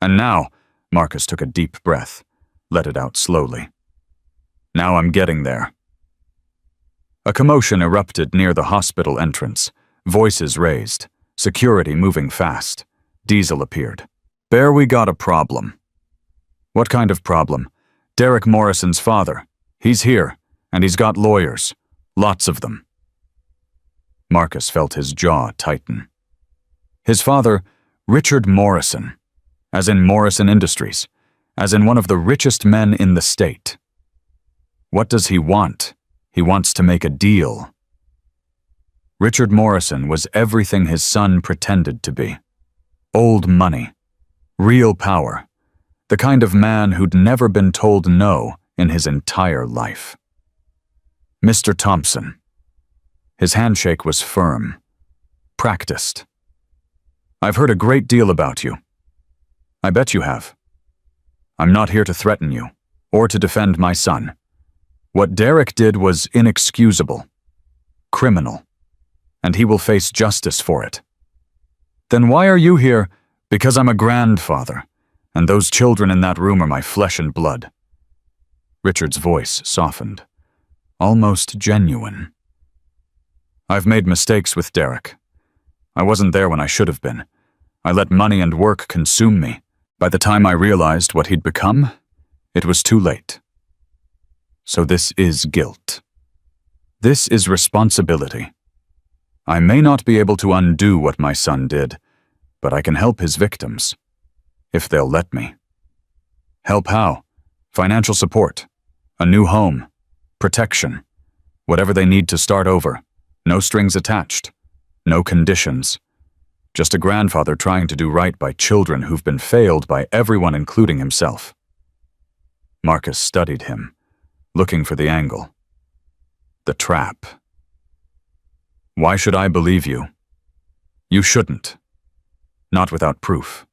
And now, Marcus took a deep breath, let it out slowly. Now I'm getting there. A commotion erupted near the hospital entrance, voices raised, security moving fast. Diesel appeared. Bear, we got a problem. What kind of problem? Derek Morrison's father. He's here, and he's got lawyers. Lots of them. Marcus felt his jaw tighten. His father, Richard Morrison, as in Morrison Industries, as in one of the richest men in the state. What does he want? He wants to make a deal. Richard Morrison was everything his son pretended to be. Old money. Real power. The kind of man who'd never been told no in his entire life. Mr. Thompson. His handshake was firm. Practiced. I've heard a great deal about you. I bet you have. I'm not here to threaten you, or to defend my son. What Derek did was inexcusable. Criminal. And he will face justice for it. Then why are you here? Because I'm a grandfather, and those children in that room are my flesh and blood. Richard's voice softened. Almost genuine. I've made mistakes with Derek. I wasn't there when I should have been. I let money and work consume me. By the time I realized what he'd become, it was too late. So this is guilt. This is responsibility. I may not be able to undo what my son did, but I can help his victims, if they'll let me. Help how? Financial support, a new home, protection, whatever they need to start over. No strings attached, no conditions. Just a grandfather trying to do right by children who've been failed by everyone, including himself. Marcus studied him, looking for the angle. The trap. Why should I believe you? You shouldn't. Not without proof.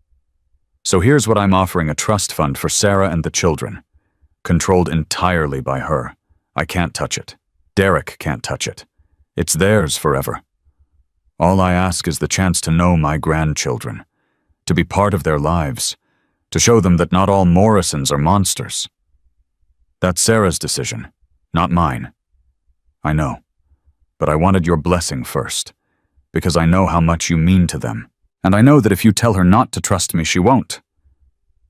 So here's what I'm offering: a trust fund for Sarah and the children, controlled entirely by her. I can't touch it. Derek can't touch it. It's theirs forever. All I ask is the chance to know my grandchildren, to be part of their lives, to show them that not all Morrisons are monsters. That's Sarah's decision, not mine. I know, but I wanted your blessing first, because I know how much you mean to them, and I know that if you tell her not to trust me, she won't.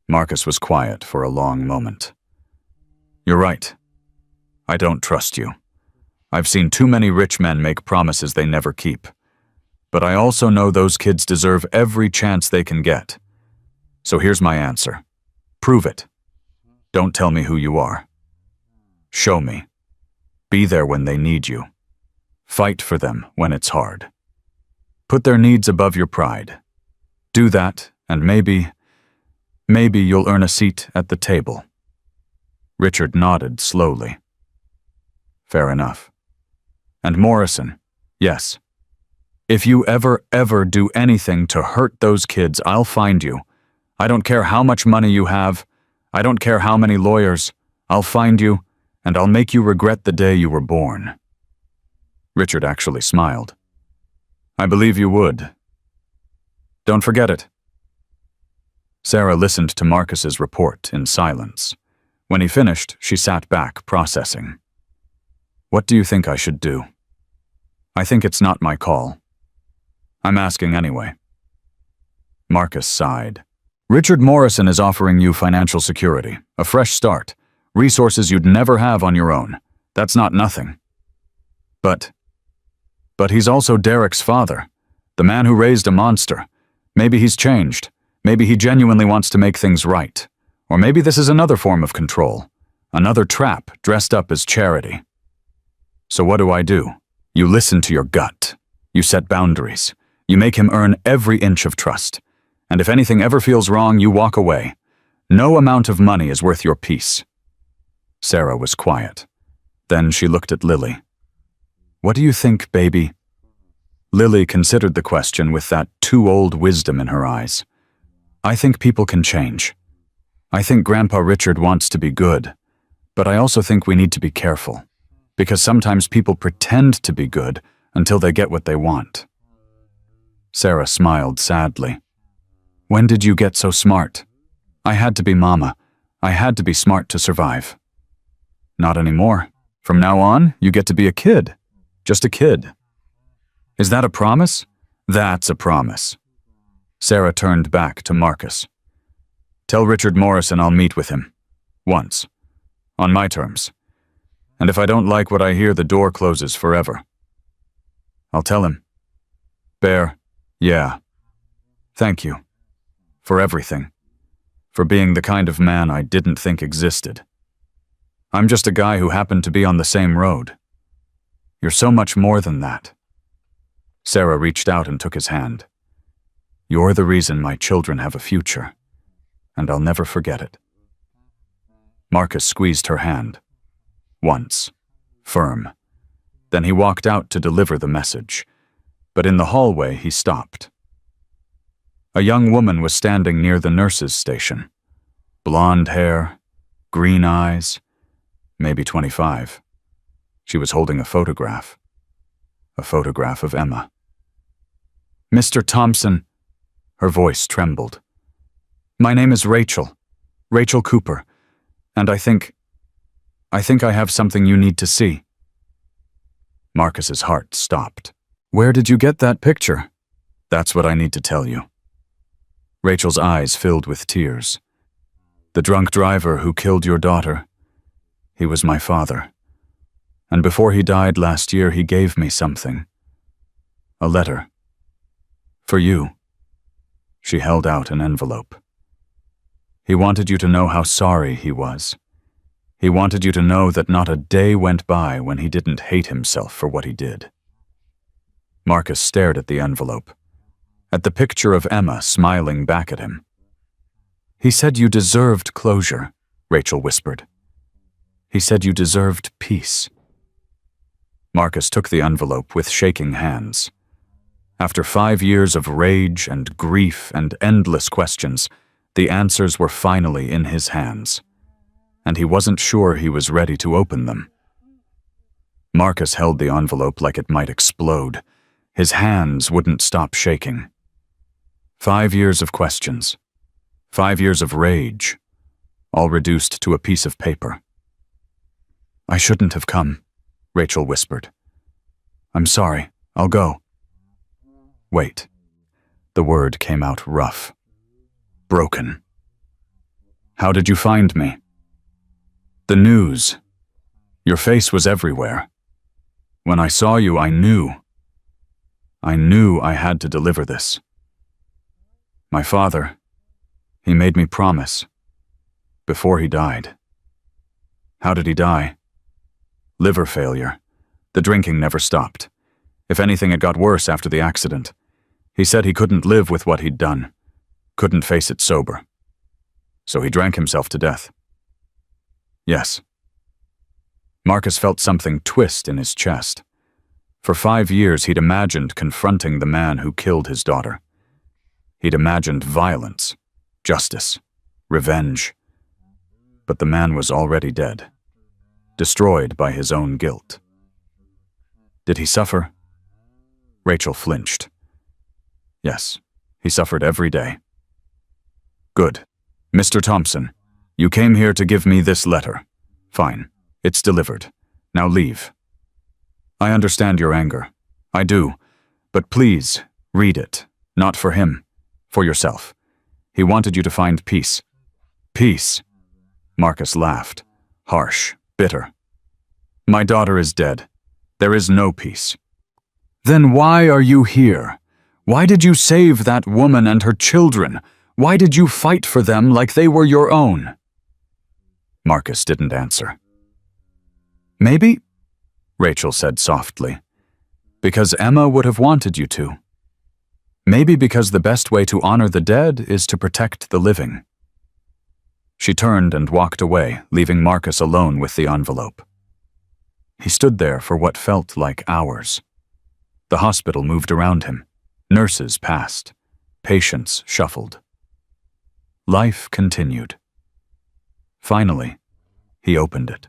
Marcus was quiet for a long moment. You're right. I don't trust you. I've seen too many rich men make promises they never keep. But I also know those kids deserve every chance they can get. So here's my answer. Prove it. Don't tell me who you are. Show me. Be there when they need you. Fight for them when it's hard. Put their needs above your pride. Do that, and maybe you'll earn a seat at the table. Richard nodded slowly. Fair enough. And Morrison, yes. If you ever do anything to hurt those kids, I'll find you. I don't care how much money you have. I don't care how many lawyers. I'll find you, and I'll make you regret the day you were born. Richard actually smiled. I believe you would. Don't forget it. Sarah listened to Marcus's report in silence. When he finished, she sat back, processing. What do you think I should do? I think it's not my call. I'm asking anyway. Marcus sighed. Richard Morrison is offering you financial security, a fresh start, resources you'd never have on your own. That's not nothing. But he's also Derek's father, the man who raised a monster. Maybe he's changed. Maybe he genuinely wants to make things right. Or maybe this is another form of control, another trap dressed up as charity. So what do? You listen to your gut. You set boundaries. You make him earn every inch of trust. And if anything ever feels wrong, you walk away. No amount of money is worth your peace. Sarah was quiet. Then she looked at Lily. What do you think, baby? Lily considered the question with that too-old wisdom in her eyes. I think people can change. I think Grandpa Richard wants to be good, but I also think we need to be careful, because sometimes people pretend to be good until they get what they want. Sarah smiled sadly. When did you get so smart? I had to be Mama. I had to be smart to survive. Not anymore. From now on, you get to be a kid. Just a kid. Is that a promise? That's a promise. Sarah turned back to Marcus. Tell Richard Morrison I'll meet with him. Once. On my terms. And if I don't like what I hear, the door closes forever. I'll tell him. Bear, yeah. Thank you. For everything. For being the kind of man I didn't think existed. I'm just a guy who happened to be on the same road. You're so much more than that. Sarah reached out and took his hand. You're the reason my children have a future, and I'll never forget it. Marcus squeezed her hand. Once. Firm. Then he walked out to deliver the message, but in the hallway he stopped. A young woman was standing near the nurse's station. Blonde hair, green eyes, maybe 25. She was holding a photograph of Emma. Mr. Thompson, her voice trembled. My name is Rachel Cooper, and I think I have something you need to see. Marcus's heart stopped. Where did you get that picture? That's what I need to tell you. Rachel's eyes filled with tears. The drunk driver who killed your daughter, he was my father. And before he died last year, he gave me something. A letter. For you. She held out an envelope. He wanted you to know how sorry he was. He wanted you to know that not a day went by when he didn't hate himself for what he did. Marcus stared at the envelope, at the picture of Emma smiling back at him. He said you deserved closure, Rachel whispered. He said you deserved peace. Marcus took the envelope with shaking hands. After 5 years of rage and grief and endless questions, The answers were finally in his hands, and he wasn't sure he was ready to open them. Marcus held the envelope like it might explode. His hands wouldn't stop shaking. 5 years of questions. 5 years of rage, all reduced to a piece of paper. "I shouldn't have come," Rachel whispered. "I'm sorry. I'll go." "Wait." The word came out rough. "Broken." "How did you find me?" "The news. Your face was everywhere. When I saw you, I knew I had to deliver this. My father, he made me promise. Before he died." "How did he die?" "Liver failure. The drinking never stopped. If anything, it got worse after the accident. He said he couldn't live with what he'd done. Couldn't face it sober. So he drank himself to death." "Yes." Marcus felt something twist in his chest. For 5 years he'd imagined confronting the man who killed his daughter. He'd imagined violence, justice, revenge. But the man was already dead, destroyed by his own guilt. Did he suffer? Rachel flinched. Yes, he suffered every day. "Good. Mr. Thompson, you came here to give me this letter. Fine. It's delivered. Now leave." "I understand your anger. I do. But please, read it. Not for him. For yourself. He wanted you to find peace." "Peace?" Marcus laughed. Harsh, bitter. "My daughter is dead. There is no peace." "Then why are you here? Why did you save that woman and her children? Why did you fight for them like they were your own?" Marcus didn't answer. "Maybe," Rachel said softly, "because Emma would have wanted you to. Maybe because the best way to honor the dead is to protect the living." She turned and walked away, leaving Marcus alone with the envelope. He stood there for what felt like hours. The hospital moved around him. Nurses passed. Patients shuffled. Life continued. Finally, he opened it.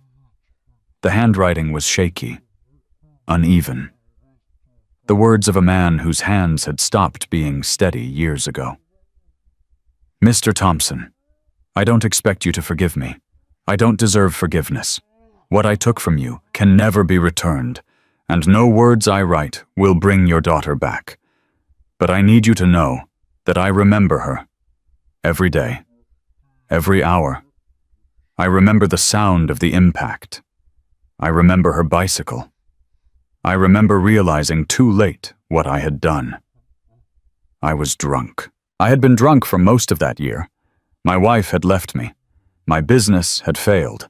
The handwriting was shaky, uneven. The words of a man whose hands had stopped being steady years ago. "Mr. Thompson, I don't expect you to forgive me. I don't deserve forgiveness. What I took from you can never be returned, and no words I write will bring your daughter back. But I need you to know that I remember her. Every day. Every hour. I remember the sound of the impact. I remember her bicycle. I remember realizing too late what I had done. I was drunk. I had been drunk for most of that year. My wife had left me. My business had failed.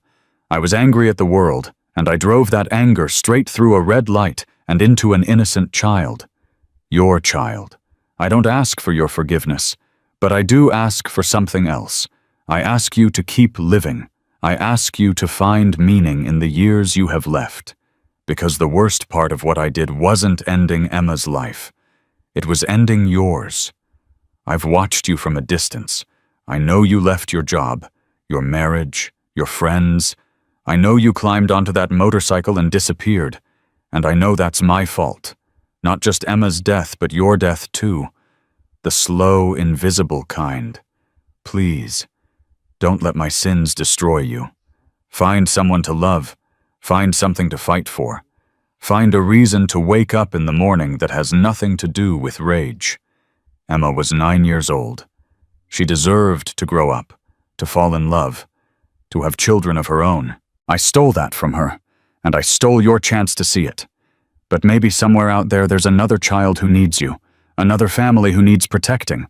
I was angry at the world, and I drove that anger straight through a red light and into an innocent child. Your child. I don't ask for your forgiveness, but I do ask for something else. I ask you to keep living. I ask you to find meaning in the years you have left, because the worst part of what I did wasn't ending Emma's life. It was ending yours. I've watched you from a distance. I know you left your job, your marriage, your friends. I know you climbed onto that motorcycle and disappeared, and I know that's my fault. Not just Emma's death, but your death too. The slow, invisible kind. Please, don't let my sins destroy you. Find someone to love. Find something to fight for. Find a reason to wake up in the morning that has nothing to do with rage. Emma was 9 years old. She deserved to grow up, to fall in love, to have children of her own. I stole that from her, and I stole your chance to see it. But maybe somewhere out there there's another child who needs you, another family who needs protecting.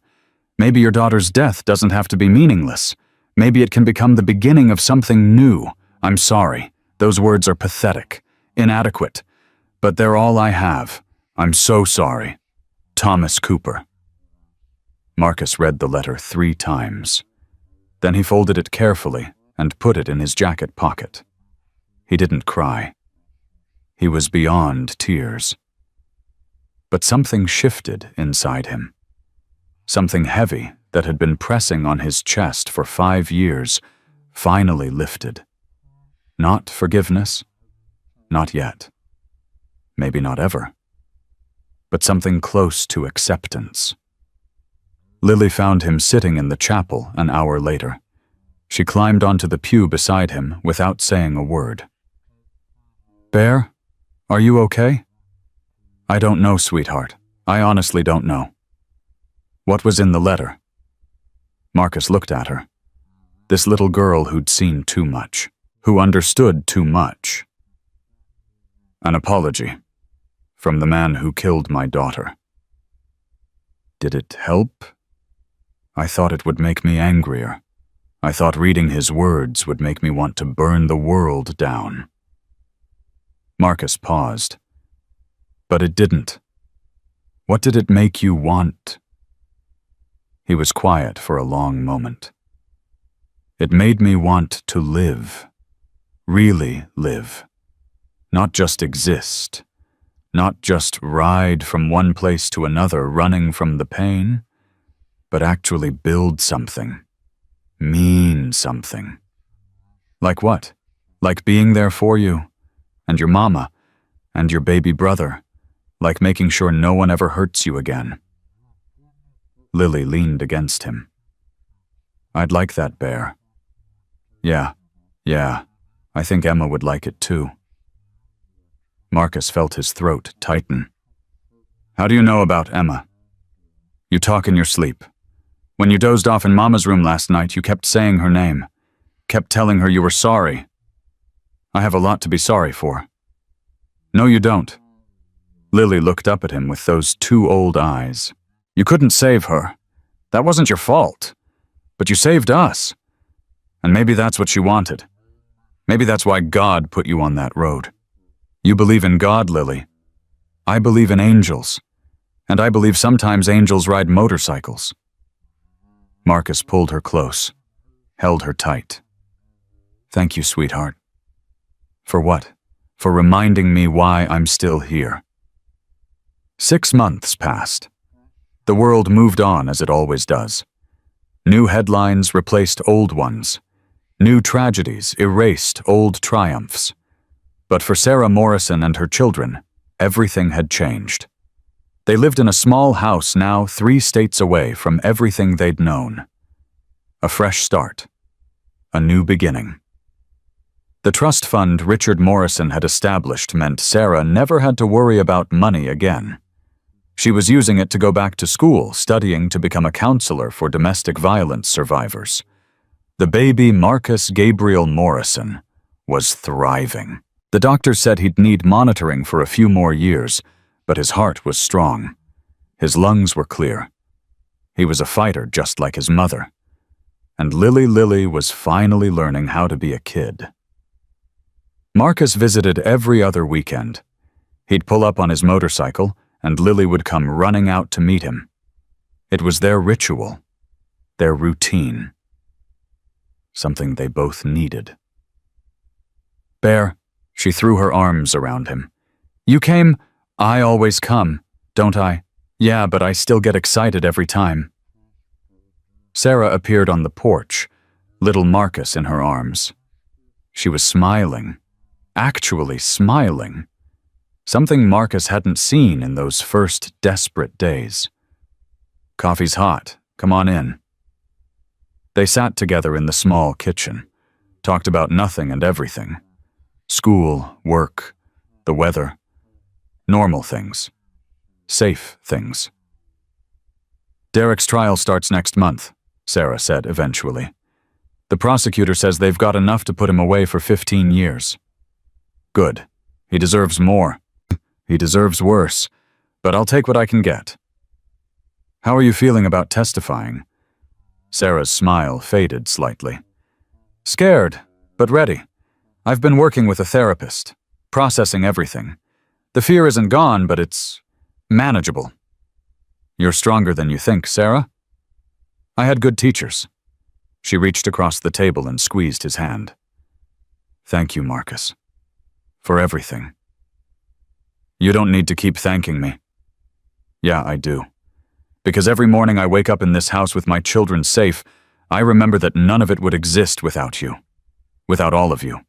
Maybe your daughter's death doesn't have to be meaningless. Maybe it can become the beginning of something new. I'm sorry. Those words are pathetic, inadequate. But they're all I have. I'm so sorry. Thomas Cooper. Marcus read the letter 3 times. Then he folded it carefully and put it in his jacket pocket. He didn't cry. He was beyond tears. But something shifted inside him. Something heavy that had been pressing on his chest for 5 years finally lifted. Not forgiveness, not yet. Maybe not ever. But something close to acceptance. Lily found him sitting in the chapel an hour later. She climbed onto the pew beside him without saying a word. "Bear, are you okay?" "I don't know, sweetheart. I honestly don't know." "What was in the letter?" Marcus looked at her. This little girl who'd seen too much, who understood too much. "An apology. From the man who killed my daughter." "Did it help?" "I thought it would make me angrier. I thought reading his words would make me want to burn the world down." Marcus paused. "But it didn't. What did it make you want?" He was quiet for a long moment. "It made me want to live. Really live. Not just exist. Not just ride from one place to another running from the pain, but actually build something. Mean something." "Like what? Like being there for you, and your mama, and your baby brother, like making sure no one ever hurts you again." Lily leaned against him. "I'd like that, Bear." Yeah, I think Emma would like it too." Marcus felt his throat tighten. "How do you know about Emma?" "You talk in your sleep. When you dozed off in Mama's room last night, you kept saying her name, kept telling her you were sorry. I have a lot to be sorry for." "No, you don't." Lily looked up at him with those 2 old eyes. "You couldn't save her. That wasn't your fault. But you saved us. And maybe that's what she wanted. Maybe that's why God put you on that road. You believe in God, Lily. I believe in angels. And I believe sometimes angels ride motorcycles." Marcus pulled her close, held her tight. "Thank you, sweetheart." "For what?" "For reminding me why I'm still here." 6 months passed. The world moved on as it always does. New headlines replaced old ones. New tragedies erased old triumphs. But for Sarah Morrison and her children, everything had changed. They lived in a small house now 3 states away from everything they'd known. A fresh start. A new beginning. The trust fund Richard Morrison had established meant Sarah never had to worry about money again. She was using it to go back to school, studying to become a counselor for domestic violence survivors. The baby Marcus Gabriel Morrison was thriving. The doctor said he'd need monitoring for a few more years, but his heart was strong. His lungs were clear. He was a fighter just like his mother. And Lily was finally learning how to be a kid. Marcus visited every other weekend. He'd pull up on his motorcycle, and Lily would come running out to meet him. It was their ritual, their routine. Something they both needed. "Bear," she threw her arms around him. "You came. I always come, don't I? Yeah, but I still get excited every time." Sarah appeared on the porch, little Marcus in her arms. She was smiling, actually smiling. Something Marcus hadn't seen in those first desperate days. "Coffee's hot. Come on in." They sat together in the small kitchen, talked about nothing and everything. School, work, the weather. Normal things. Safe things. "Derek's trial starts next month," Sarah said eventually. "The prosecutor says they've got enough to put him away for 15 years. Good. He deserves more. He deserves worse. But I'll take what I can get." "How are you feeling about testifying?" Sarah's smile faded slightly. "Scared, but ready. I've been working with a therapist, processing everything. The fear isn't gone, but it's manageable." "You're stronger than you think, Sarah." "I had good teachers." She reached across the table and squeezed his hand. "Thank you, Marcus. For everything." "You don't need to keep thanking me." "Yeah, I do. Because every morning I wake up in this house with my children safe, I remember that none of it would exist without you. Without all of you.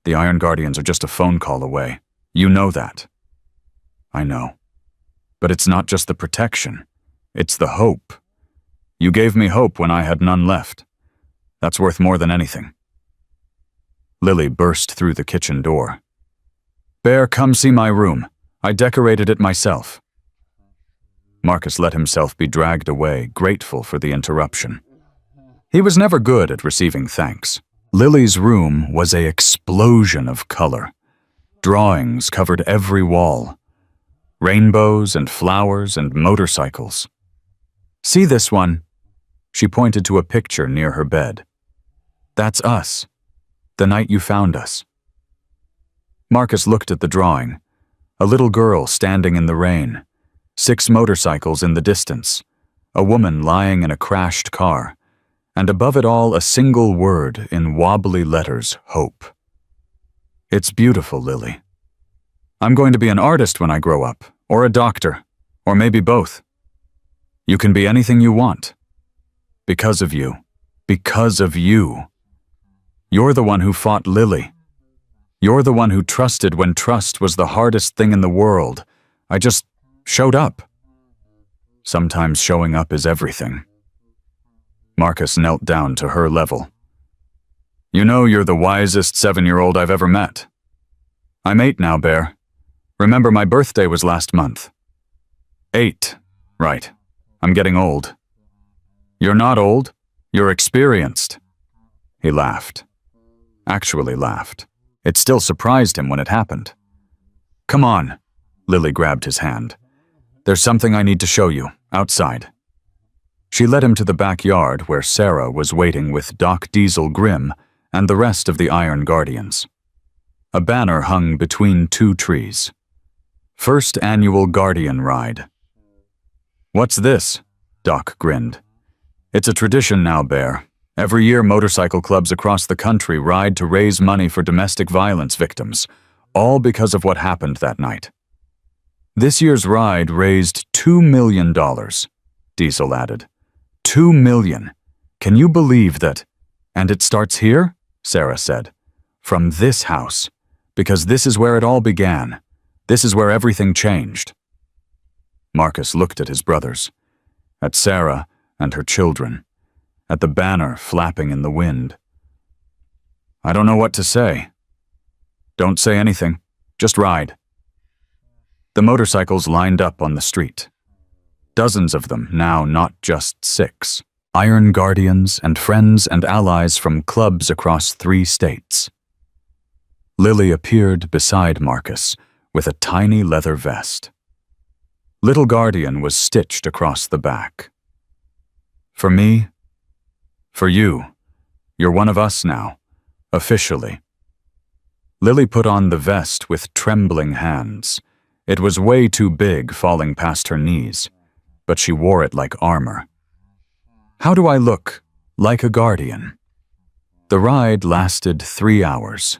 The Iron Guardians are just a phone call away. You know that. I know. But it's not just the protection. It's the hope. You gave me hope when I had none left. That's worth more than anything. Lily burst through the kitchen door. Bear, come see my room. I decorated it myself. Marcus let himself be dragged away, grateful for the interruption. He was never good at receiving thanks. Lily's room was an explosion of color. Drawings covered every wall. Rainbows and flowers and motorcycles. See this one? She pointed to a picture near her bed. That's us. The night you found us. Marcus looked at the drawing. A little girl standing in the rain. 6 motorcycles in the distance. A woman lying in a crashed car. And above it all, a single word in wobbly letters, hope. It's beautiful, Lily. I'm going to be an artist when I grow up, or a doctor, or maybe both. You can be anything you want. Because of you. Because of you. You're the one who fought Lily. You're the one who trusted when trust was the hardest thing in the world. I just showed up. Sometimes showing up is everything. Marcus knelt down to her level. You know you're the wisest 7-year-old I've ever met. I'm 8 now, Bear. Remember, my birthday was last month. 8. Right. I'm getting old. You're not old. You're experienced. He laughed. Actually laughed. It still surprised him when it happened. Come on. Lily grabbed his hand. There's something I need to show you, outside. She led him to the backyard where Sarah was waiting with Doc Diesel Grimm and the rest of the Iron Guardians. A banner hung between 2 trees. First annual Guardian Ride. What's this? Doc grinned. It's a tradition now, Bear. Every year motorcycle clubs across the country ride to raise money for domestic violence victims, all because of what happened that night. This year's ride raised $2 million, Diesel added. $2 million. Can you believe that? And it starts here? Sarah said. From this house. Because this is where it all began. This is where everything changed. Marcus looked at his brothers. At Sarah and her children. At the banner flapping in the wind. I don't know what to say. Don't say anything. Just ride. The motorcycles lined up on the street. Dozens of them, now not just 6. Iron Guardians and friends and allies from clubs across 3 states. Lily appeared beside Marcus with a tiny leather vest. Little Guardian was stitched across the back. For me, for you, you're one of us now, officially. Lily put on the vest with trembling hands. It was way too big, falling past her knees, but she wore it like armor. How do I look? Like a guardian. The ride lasted 3 hours.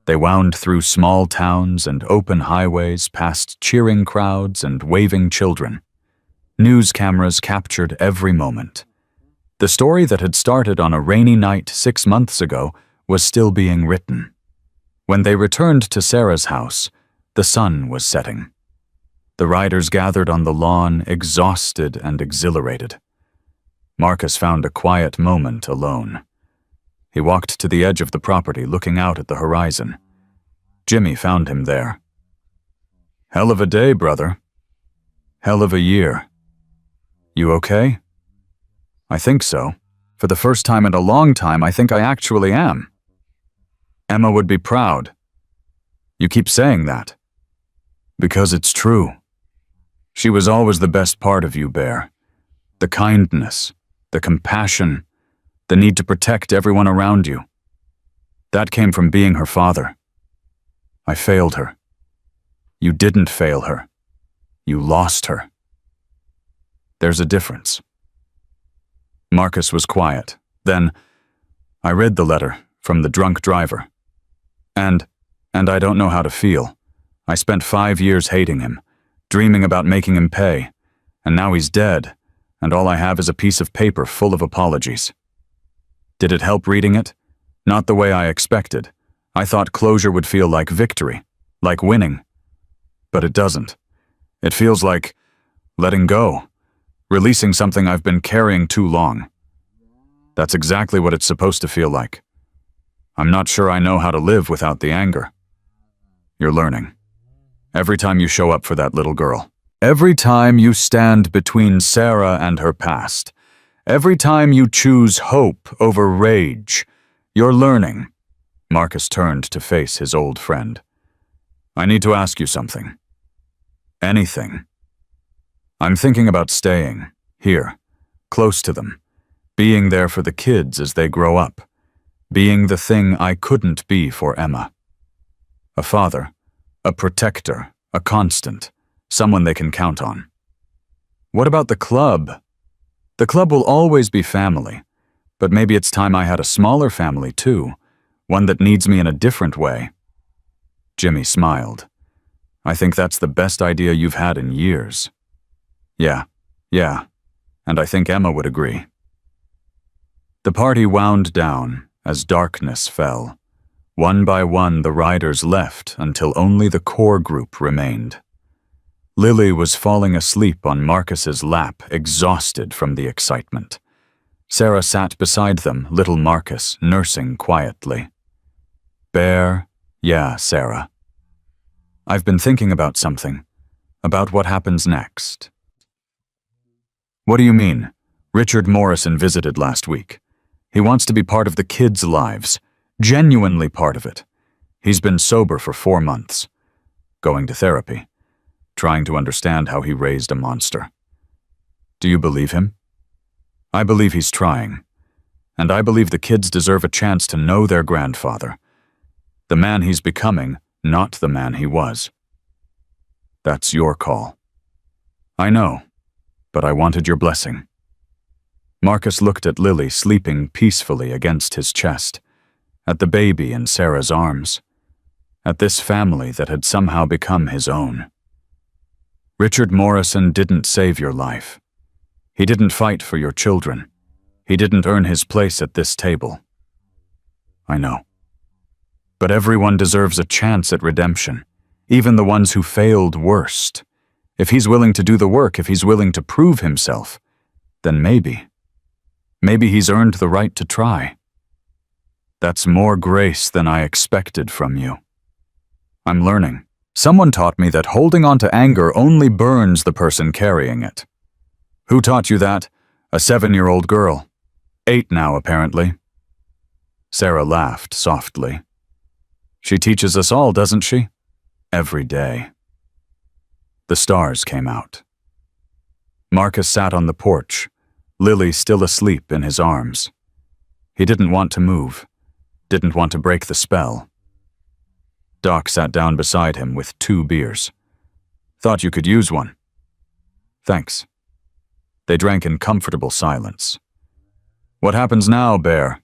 They wound through small towns and open highways past cheering crowds and waving children. News cameras captured every moment. The story that had started on a rainy night 6 months ago was still being written. When they returned to Sarah's house, the sun was setting. The riders gathered on the lawn, exhausted and exhilarated. Marcus found a quiet moment alone. He walked to the edge of the property, looking out at the horizon. Jimmy found him there. Hell of a day, brother. Hell of a year. You okay? I think so. For the first time in a long time, I think I actually am. Emma would be proud. You keep saying that. Because it's true. She was always the best part of you, Bear. The kindness, the compassion, the need to protect everyone around you. That came from being her father. I failed her. You didn't fail her. You lost her. There's a difference. Marcus was quiet. Then, I read the letter from the drunk driver. And I don't know how to feel. I spent 5 years hating him, dreaming about making him pay. And now he's dead, and all I have is a piece of paper full of apologies. Did it help reading it? Not the way I expected. I thought closure would feel like victory, like winning. But it doesn't. It feels like letting go, releasing something I've been carrying too long. That's exactly what it's supposed to feel like. I'm not sure I know how to live without the anger. You're learning. Every time you show up for that little girl. Every time you stand between Sarah and her past. Every time you choose hope over rage. You're learning. Marcus turned to face his old friend. I need to ask you something. Anything. I'm thinking about staying, here, close to them, being there for the kids as they grow up, being the thing I couldn't be for Emma. A father, a protector, a constant, someone they can count on. What about the club? The club will always be family, but maybe it's time I had a smaller family too, one that needs me in a different way. Jimmy smiled. I think that's the best idea you've had in years. Yeah, and I think Emma would agree. The party wound down as darkness fell. One by one, the riders left until only the core group remained. Lily was falling asleep on Marcus's lap, exhausted from the excitement. Sarah sat beside them, little Marcus, nursing quietly. Bear, yeah, Sarah. I've been thinking about something, about what happens next. What do you mean? Richard Morrison visited last week. He wants to be part of the kids' lives, genuinely part of it. He's been sober for 4 months, going to therapy, trying to understand how he raised a monster. Do you believe him? I believe he's trying, and I believe the kids deserve a chance to know their grandfather, the man he's becoming, not the man he was. That's your call. I know, but I wanted your blessing. Marcus looked at Lily sleeping peacefully against his chest, at the baby in Sarah's arms, at this family that had somehow become his own. Richard Morrison didn't save your life. He didn't fight for your children. He didn't earn his place at this table. I know. But everyone deserves a chance at redemption, even the ones who failed worst. If he's willing to do the work, if he's willing to prove himself, then maybe he's earned the right to try. That's more grace than I expected from you. I'm learning. Someone taught me that holding on to anger only burns the person carrying it. Who taught you that? A 7-year-old girl. 8 now, apparently. Sarah laughed softly. She teaches us all, doesn't she? Every day. The stars came out. Marcus sat on the porch, Lily still asleep in his arms. He didn't want to move, didn't want to break the spell. Doc sat down beside him with 2 beers. Thought you could use one. Thanks. They drank in comfortable silence. What happens now, Bear?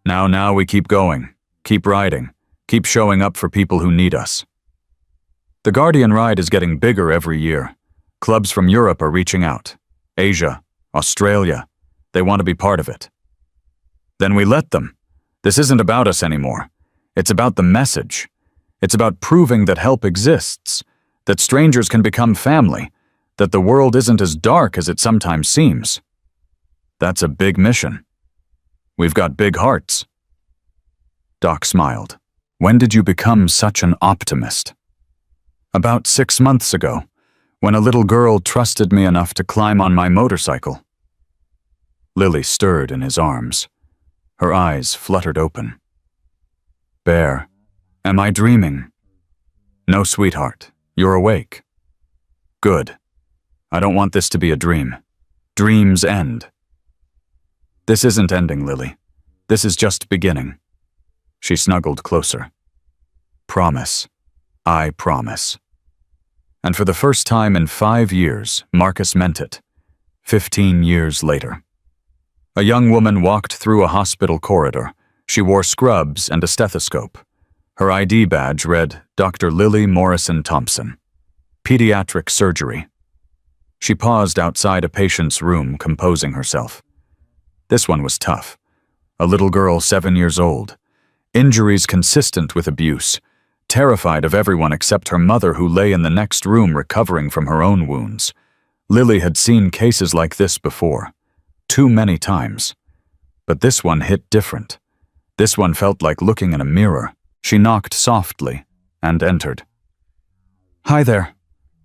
Now we keep going, keep riding, keep showing up for people who need us. The Guardian ride is getting bigger every year. Clubs from Europe are reaching out. Asia, Australia, they want to be part of it. Then we let them. This isn't about us anymore. It's about the message. It's about proving that help exists, that strangers can become family, that the world isn't as dark as it sometimes seems. That's a big mission. We've got big hearts. Doc smiled. When did you become such an optimist? About 6 months ago, when a little girl trusted me enough to climb on my motorcycle. Lily stirred in his arms. Her eyes fluttered open. Bear, am I dreaming? No, sweetheart, you're awake. Good. I don't want this to be a dream. Dreams end. This isn't ending, Lily. This is just beginning. She snuggled closer. Promise. I promise. And for the first time in 5 years, Marcus meant it. 15 years later. A young woman walked through a hospital corridor. She wore scrubs and a stethoscope. Her ID badge read, Dr. Lily Morrison Thompson. Pediatric surgery. She paused outside a patient's room, composing herself. This one was tough. A little girl 7 years old. Injuries consistent with abuse. Terrified of everyone except her mother, who lay in the next room recovering from her own wounds. Lily had seen cases like this before. Too many times. But this one hit different. This one felt like looking in a mirror. She knocked softly and entered. "Hi there.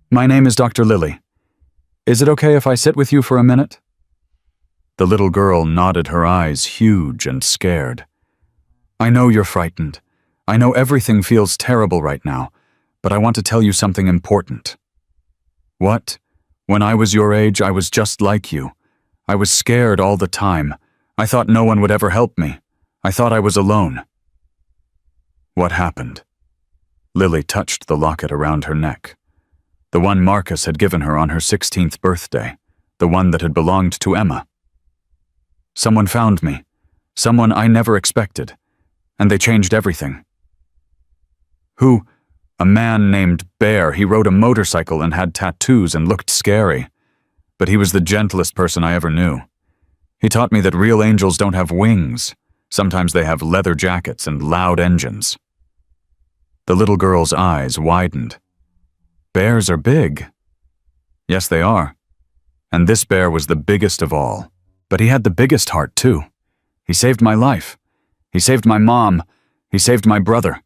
My name is Dr. Lily. Is it okay if I sit with you for a minute?" The little girl nodded, her eyes huge and scared. "I know you're frightened. I know everything feels terrible right now, but I want to tell you something important." "What? When I was your age, I was just like you. I was scared all the time. I thought no one would ever help me. I thought I was alone." "What happened?" Lily touched the locket around her neck. The one Marcus had given her on her 16th birthday. The one that had belonged to Emma. "Someone found me. Someone I never expected. And they changed everything." "Who?" "A man named Bear. He rode a motorcycle and had tattoos and looked scary. But he was the gentlest person I ever knew. He taught me that real angels don't have wings. Sometimes they have leather jackets and loud engines." The little girl's eyes widened. "Bears are big." "Yes, they are. And this bear was the biggest of all. But he had the biggest heart, too. He saved my life. He saved my mom. He saved my brother."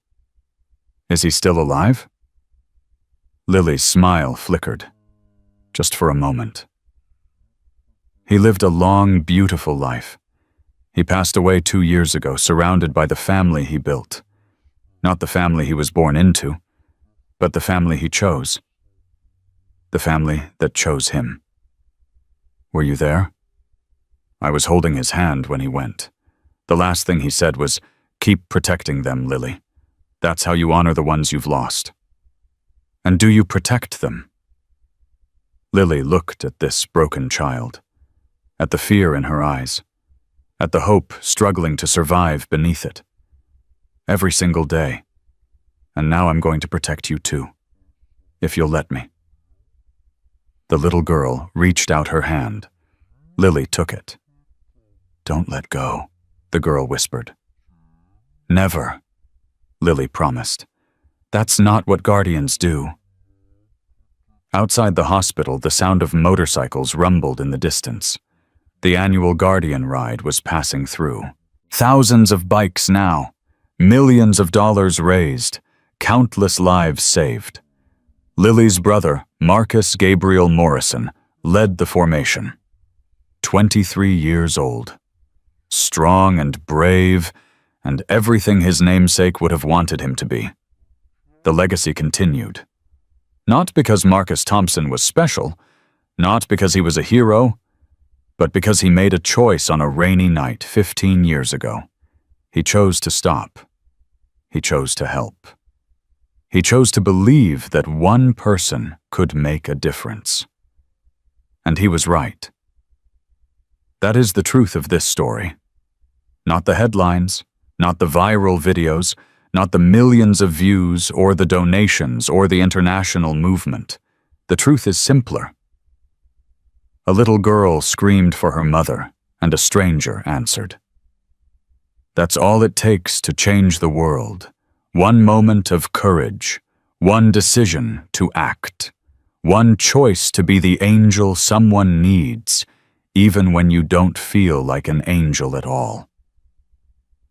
"Is he still alive?" Lily's smile flickered. Just for a moment. "He lived a long, beautiful life. He passed away 2 years ago, surrounded by the family he built. Not the family he was born into, but the family he chose. The family that chose him. Were you there?" I was holding his hand when he went. The last thing he said was, "Keep protecting them, Lily. That's how you honor the ones you've lost." "And do you protect them?" Lily looked at this broken child, at the fear in her eyes, at the hope struggling to survive beneath it. "Every single day. And now I'm going to protect you too, if you'll let me." The little girl reached out her hand. Lily took it. "Don't let go," the girl whispered. "Never," Lily promised. "That's not what guardians do." Outside the hospital, the sound of motorcycles rumbled in the distance. The annual Guardian ride was passing through. Thousands of bikes now. Millions of dollars raised. Countless lives saved. Lily's brother, Marcus Gabriel Morrison, led the formation. 23 years old. Strong and brave, and everything his namesake would have wanted him to be. The legacy continued. Not because Marcus Thompson was special, not because he was a hero, but because he made a choice on a rainy night 15 years ago. He chose to stop. He chose to help. He chose to believe that one person could make a difference. And he was right. That is the truth of this story. Not the headlines, not the viral videos, not the millions of views or the donations or the international movement. The truth is simpler. A little girl screamed for her mother, and a stranger answered. That's all it takes to change the world. One moment of courage, one decision to act, one choice to be the angel someone needs, even when you don't feel like an angel at all.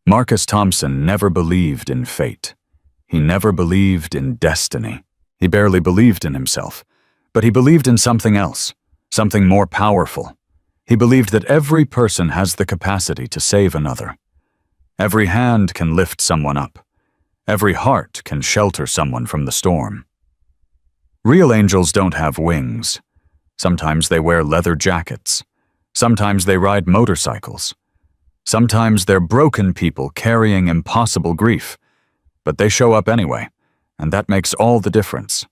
Marcus Thompson never believed in fate. He never believed in destiny. He barely believed in himself, but he believed in something else, something more powerful. He believed that every person has the capacity to save another. Every hand can lift someone up. Every heart can shelter someone from the storm. Real angels don't have wings. Sometimes they wear leather jackets. Sometimes they ride motorcycles. Sometimes they're broken people carrying impossible grief. But they show up anyway, and that makes all the difference.